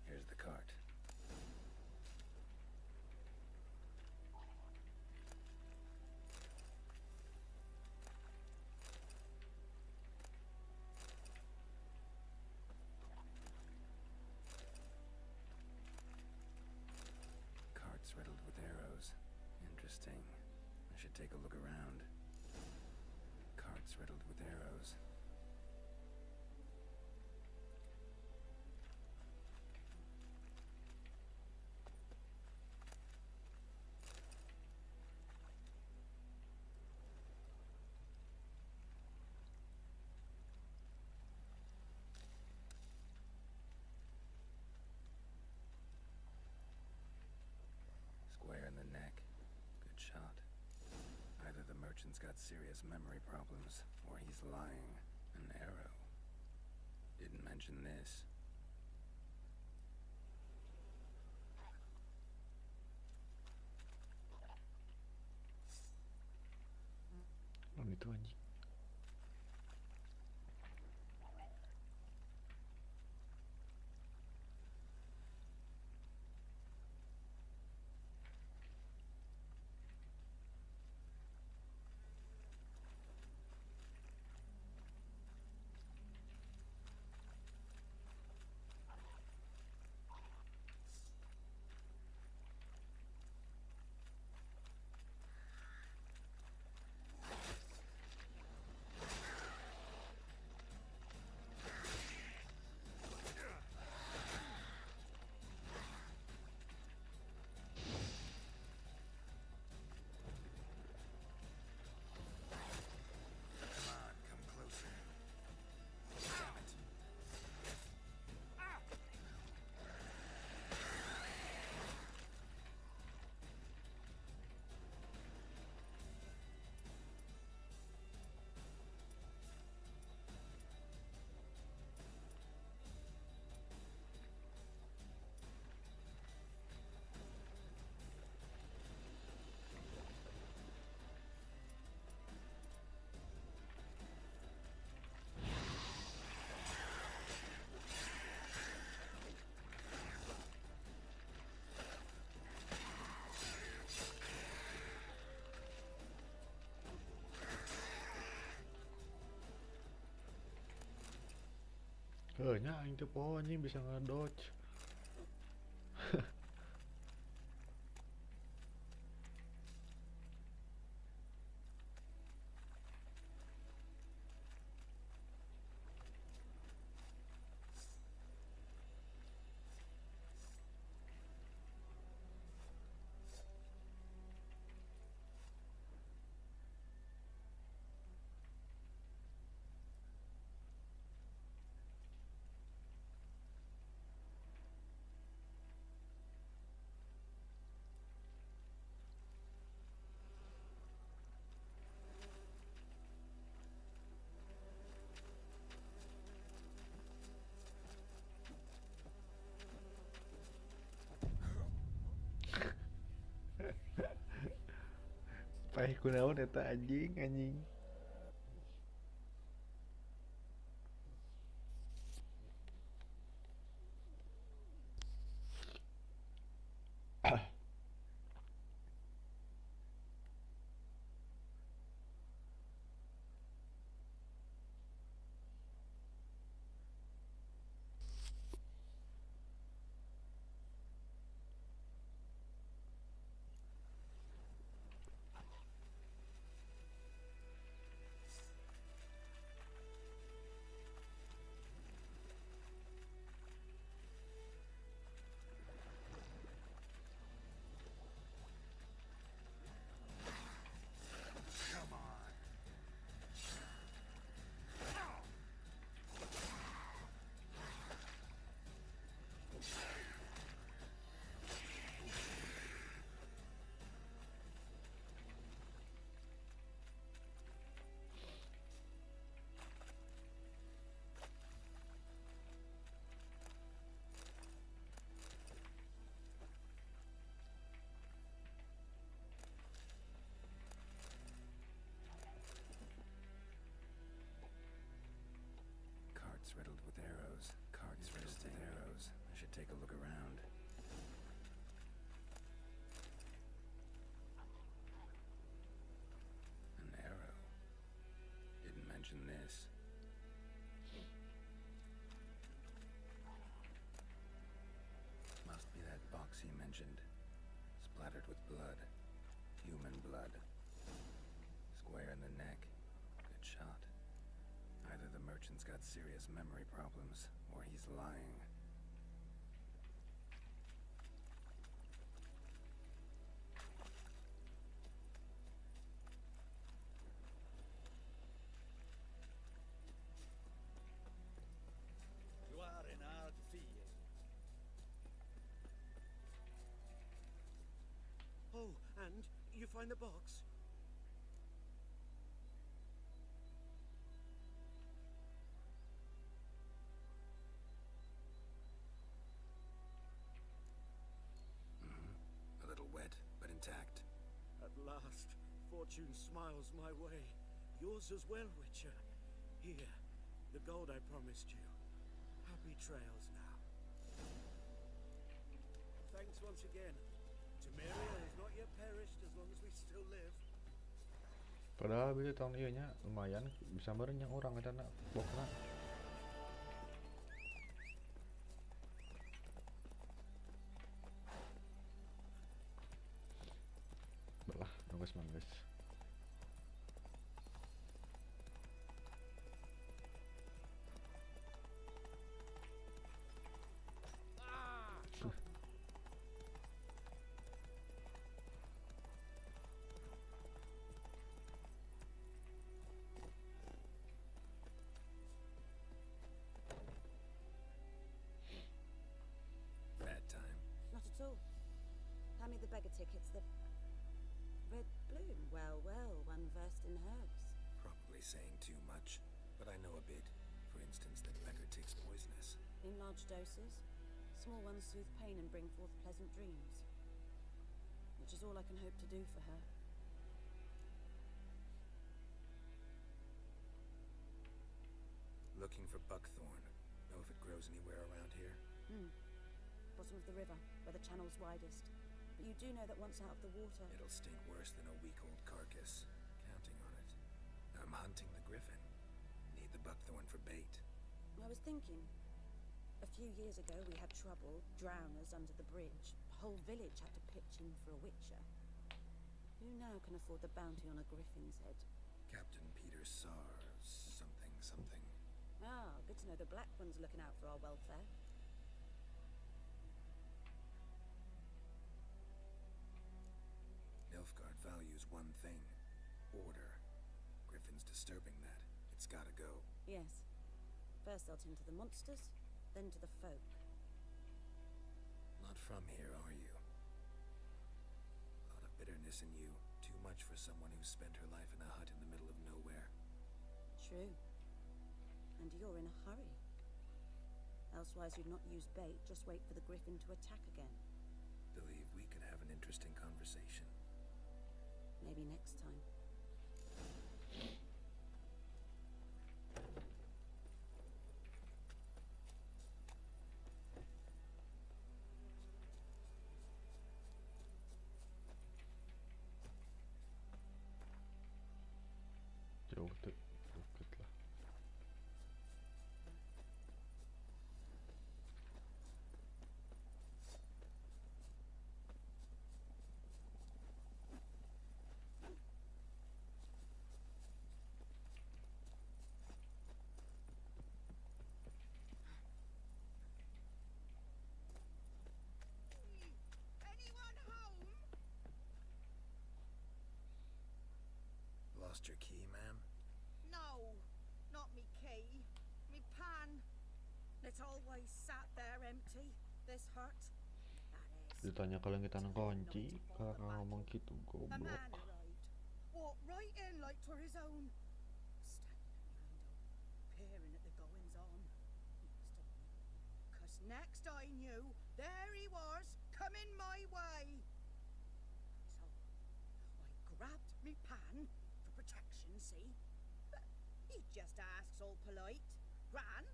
Here's the cart. Cart's riddled with arrows. Interesting. I should take a look around. Cart's riddled with arrows. Square in the neck. Good shot. Either the merchant's got serious memory problems, or he's lying. An arrow. Didn't mention this. Oh, itu anjing. Come on, come closer. Damn it. Nya aing teu poho anjing bisa nge-dodge. Paeh kunaon eta anjing. mention this. Must be that box he mentioned. Splattered with blood. Human blood. Square in the neck. Good shot. Either the merchant's got serious memory problems, or he's lying. You are in hard field. Oh, and you find the box? A little wet, but intact. At last, fortune smiles my way. Yours as well, Witcher. Here, the gold I promised you. Happy trails now. Thanks once again. Temeria has not yet perished as long as we still live. Padahal bisa tahun iya nya lumayan bisa bareng yang orang eta nak bokna. Belah, nunggus manggus. Bad time. Not at all. Hand me the beggar tickets, the red bloom. Well, well, one versed in herbs. Probably saying too much, but I know a bit. For instance, that beggar tick's poisonous. In large doses. Small ones soothe pain and bring forth pleasant dreams. Which is all I can hope to do for her. Looking for buckthorn. Know if it grows anywhere around here? Bottom of the river, where the channel's widest. But you do know that once out of the water... It'll stink worse than a week-old carcass. Counting on it. I'm hunting the griffin. Need the buckthorn for bait. I was thinking. A few years ago we had trouble, drowners under the bridge. The whole village had to pitch in for a witcher. Who now can afford the bounty on a griffin's head? Captain Peter Sar... something. Ah, good to know the Black One's looking out for our welfare. Nilfgaard values one thing. Order. Griffin's disturbing that. It's gotta go. Yes. First they'll tend to the monsters, then to the folk. Not from here, are you? A lot of bitterness in you. Too much for someone who spent her life in a hut in the middle of nowhere. True. And you're in a hurry. Elsewise you'd not use bait, just wait for the griffin to attack again. Believe we could have an interesting conversation. Maybe next time. Jauh tuh, deket lah. Anyone home? Lost your key, ma'am? No, not me key. Me pan. It's always sat there empty. This hurt. That is. Ditanya kalau kita kunci, karena ngomong gitu A goblok. man arrived. Walked right in like 'twere his own. Standing at the window, peering at the goings on. He must have known. 'Cause next I knew, there he was, coming my way. So, I grabbed me pan, for protection, see? But he just asks all polite. Gran,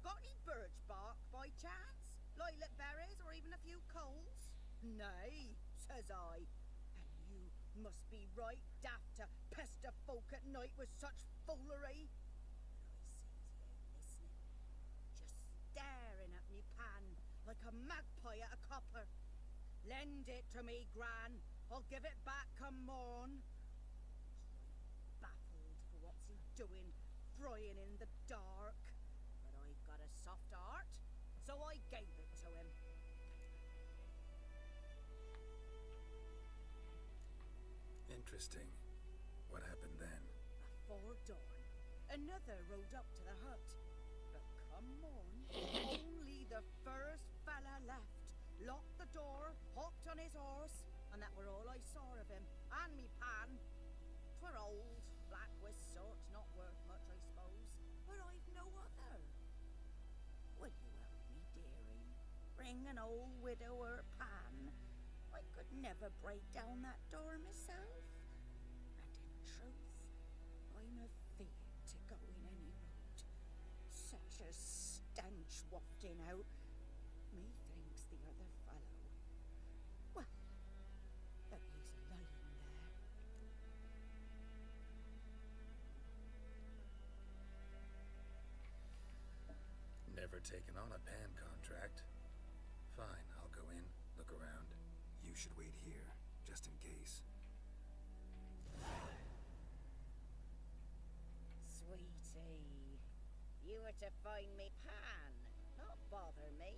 got any birch bark by chance? Lilac berries or even a few coals? Nay, says I. And you must be right daft to pester folk at night with such foolery. like a magpie at a copper. Lend it to me, Gran. I'll give it back come morn. He's right baffled for what's he doing, frying in the dark. But I've got a soft heart, so I gave it to him. Interesting. What happened then? Before dawn, another rode up to the hut. But come morn, only the first fella left. Locked the door, hopped on his horse, and that were all I saw of him. And me pan. 'Twere old, black with sort, not worth much, I suppose. But I've no other. Will you help me, dearie? Bring an old widower pan. I could never break down that door myself. And in truth, I'm afeard to go in any road. Such a stench wafting out. Methinks the other fellow. Well, but he's lying there. Never taken on a pan contract. Fine, I'll go in, look around. You should wait here, just in case. Sweetie, you were to find me pan, not bother me.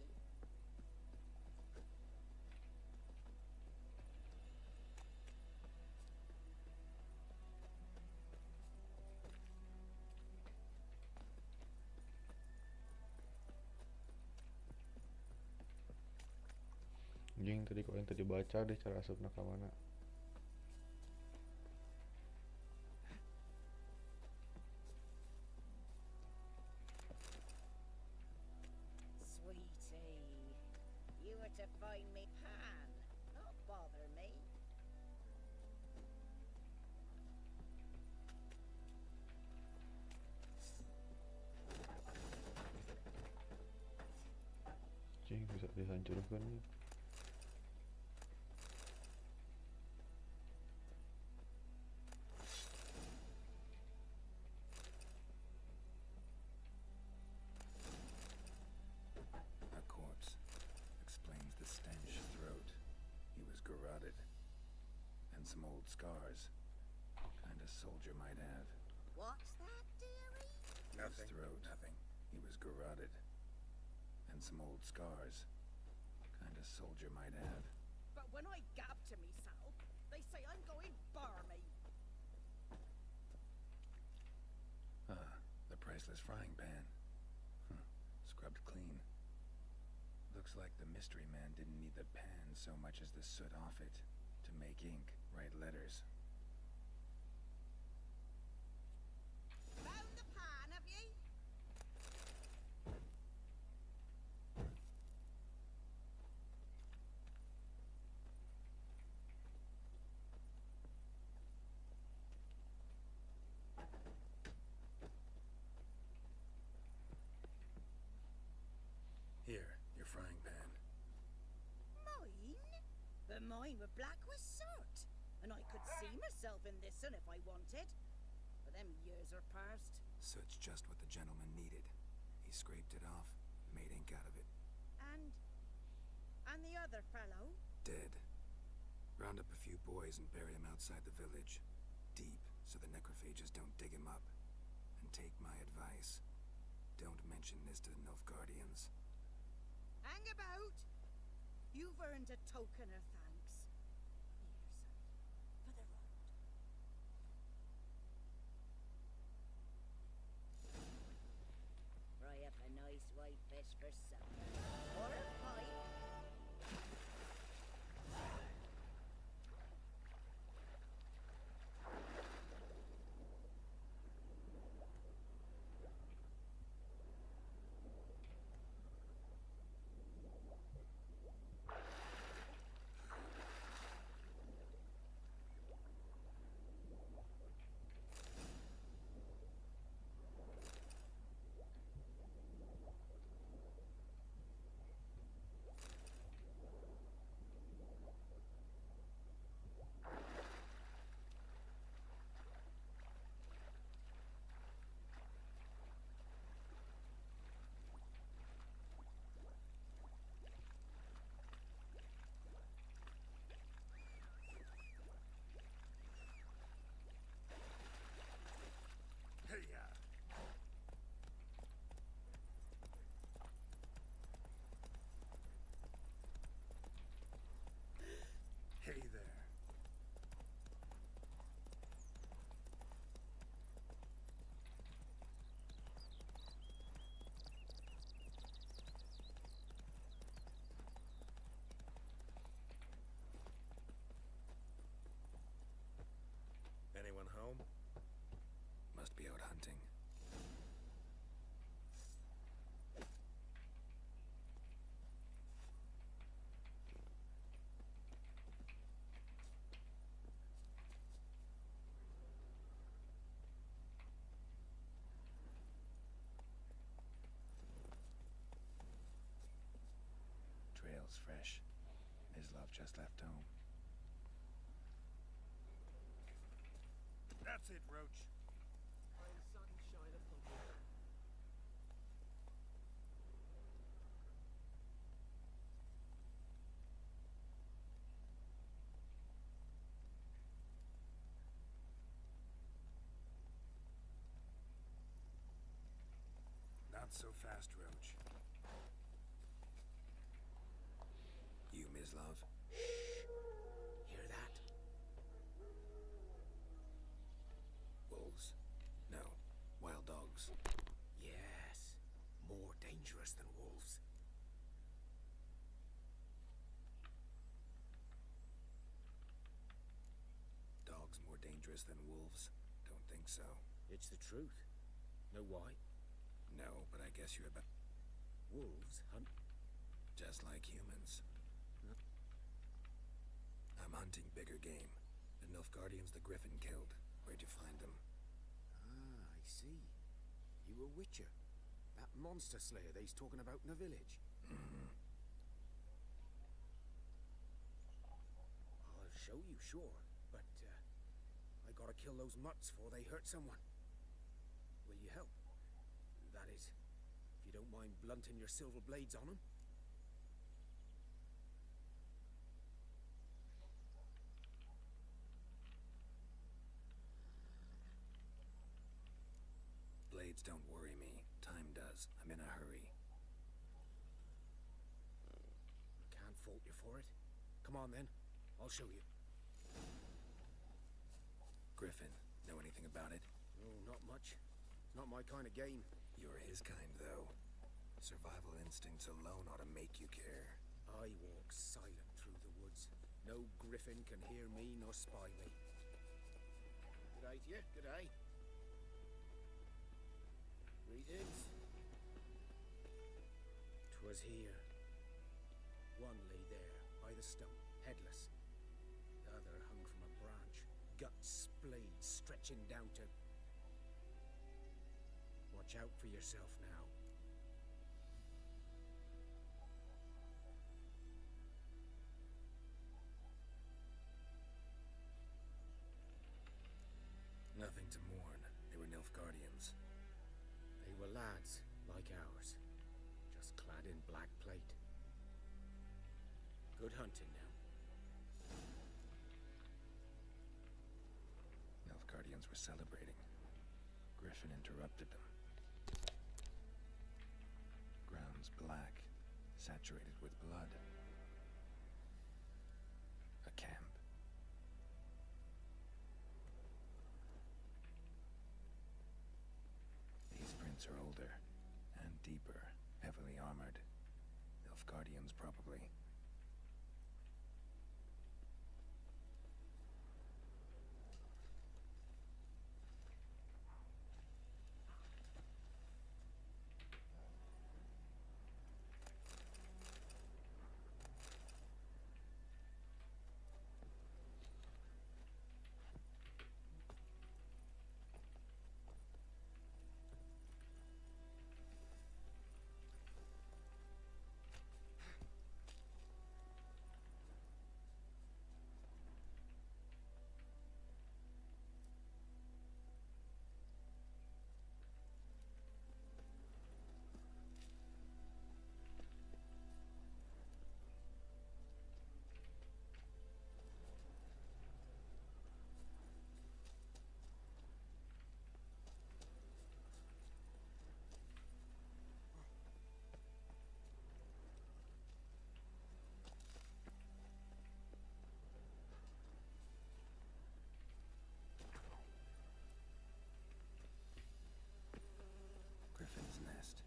Anjing tadi kok yang tadi baca deh cara asupna ka mana. Sweetie, you were to find me pan, not bother me. Anjing bisa dihancurkan nih. A corpse. Explains the stench throat. He was garroted. And some old scars. Kind of soldier might have. What's that, dearie? Nothing. His throat. Nothing. He was garroted. And some old scars. Kind of soldier might have. But when I gab to myself, they say I'm going barmy. The priceless frying pan. Scrubbed clean. Looks like the mystery man didn't need the pan so much as the soot off it to make ink, write letters. Found the pan, have ye? Here, your frying pan. Mine? But mine were black with soot. And I could see myself in this one if I wanted. But them years are past. Soot's just what the gentleman needed. He scraped it off, made ink out of it. And the other fellow? Dead. Round up a few boys and bury him outside the village. Deep, so the necrophages don't dig him up. And take my advice. Don't mention this to the Nilfgaardians. Hang about! You've earned a token of thanks. Here, sonny, for the road. Fry up a nice white fish for supper. Or a pipe. smells fresh. Mislov just left home. That's it, Roach. May the sun shine upon you. Not so fast, Roach. You, Mislov? Hear that? Wolves? No. Wild dogs. Yes. More dangerous than wolves. Dogs more dangerous than wolves? Don't think so. It's the truth. Know why? No, but I guess you're about... Wolves hunt just like humans. I'm hunting bigger game. The Nilfgaardians the Griffin killed. Where'd you find them? Ah, I see. You a witcher. That monster slayer they's talking about in the village. Mm-hmm. I'll show you, sure. But, I gotta kill those mutts before they hurt someone. Will you help? That is, if you don't mind blunting your silver blades on them. Blades don't worry me. Time does. I'm in a hurry. I can't fault you for it. Come on, then. I'll show you. Griffin, know anything about it? Oh, not much. It's not my kind of game. You're his kind, though. Survival instincts alone ought to make you care. I walk silent through the woods. No griffin can hear me nor spy me. G'day to you. G'day. Greetings. 'Twas here. One lay there, by the stone, headless. The other hung from a branch, guts splayed, stretching down to... Watch out for yourself now. Nothing to mourn. They were Nilfgaardians. They were lads, like ours, just clad in black plate. Good hunting now. Nilfgaardians were celebrating. Griffin interrupted them. Ground's black, saturated with blood. A camp. These prints are older and deeper, heavily armored. Nilfgaardians, probably. Griffin's nest.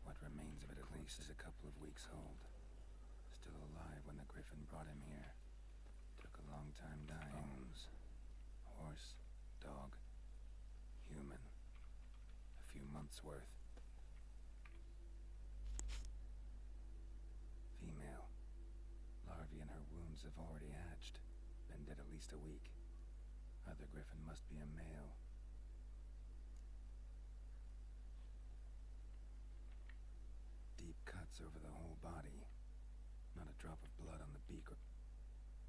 What remains of it at least is a couple of weeks old. Still alive when the Griffin brought him here. Took a long time dying. Bones. Horse, dog, human. A few months worth. Female. Larvae in her wounds have already hatched. Been dead at least a week. Other Griffin must be a male. Deep cuts over the whole body. Not a drop of blood on the beak or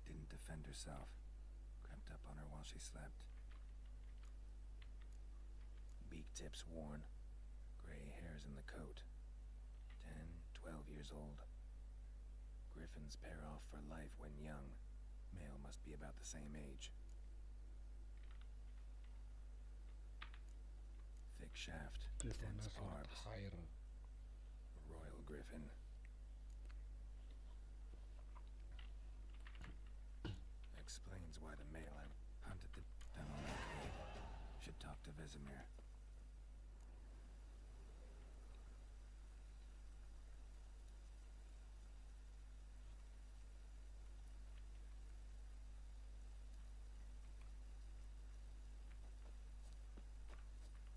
didn't defend herself. Crept up on her while she slept. Beak tips worn. Gray hairs in the coat. 10, 12 years old. Griffins pair off for life when young. Male must be about the same age. Thick shaft, dense barbs. A royal griffin. Explains why the male I hunted the down on that cave should talk to Vesemir.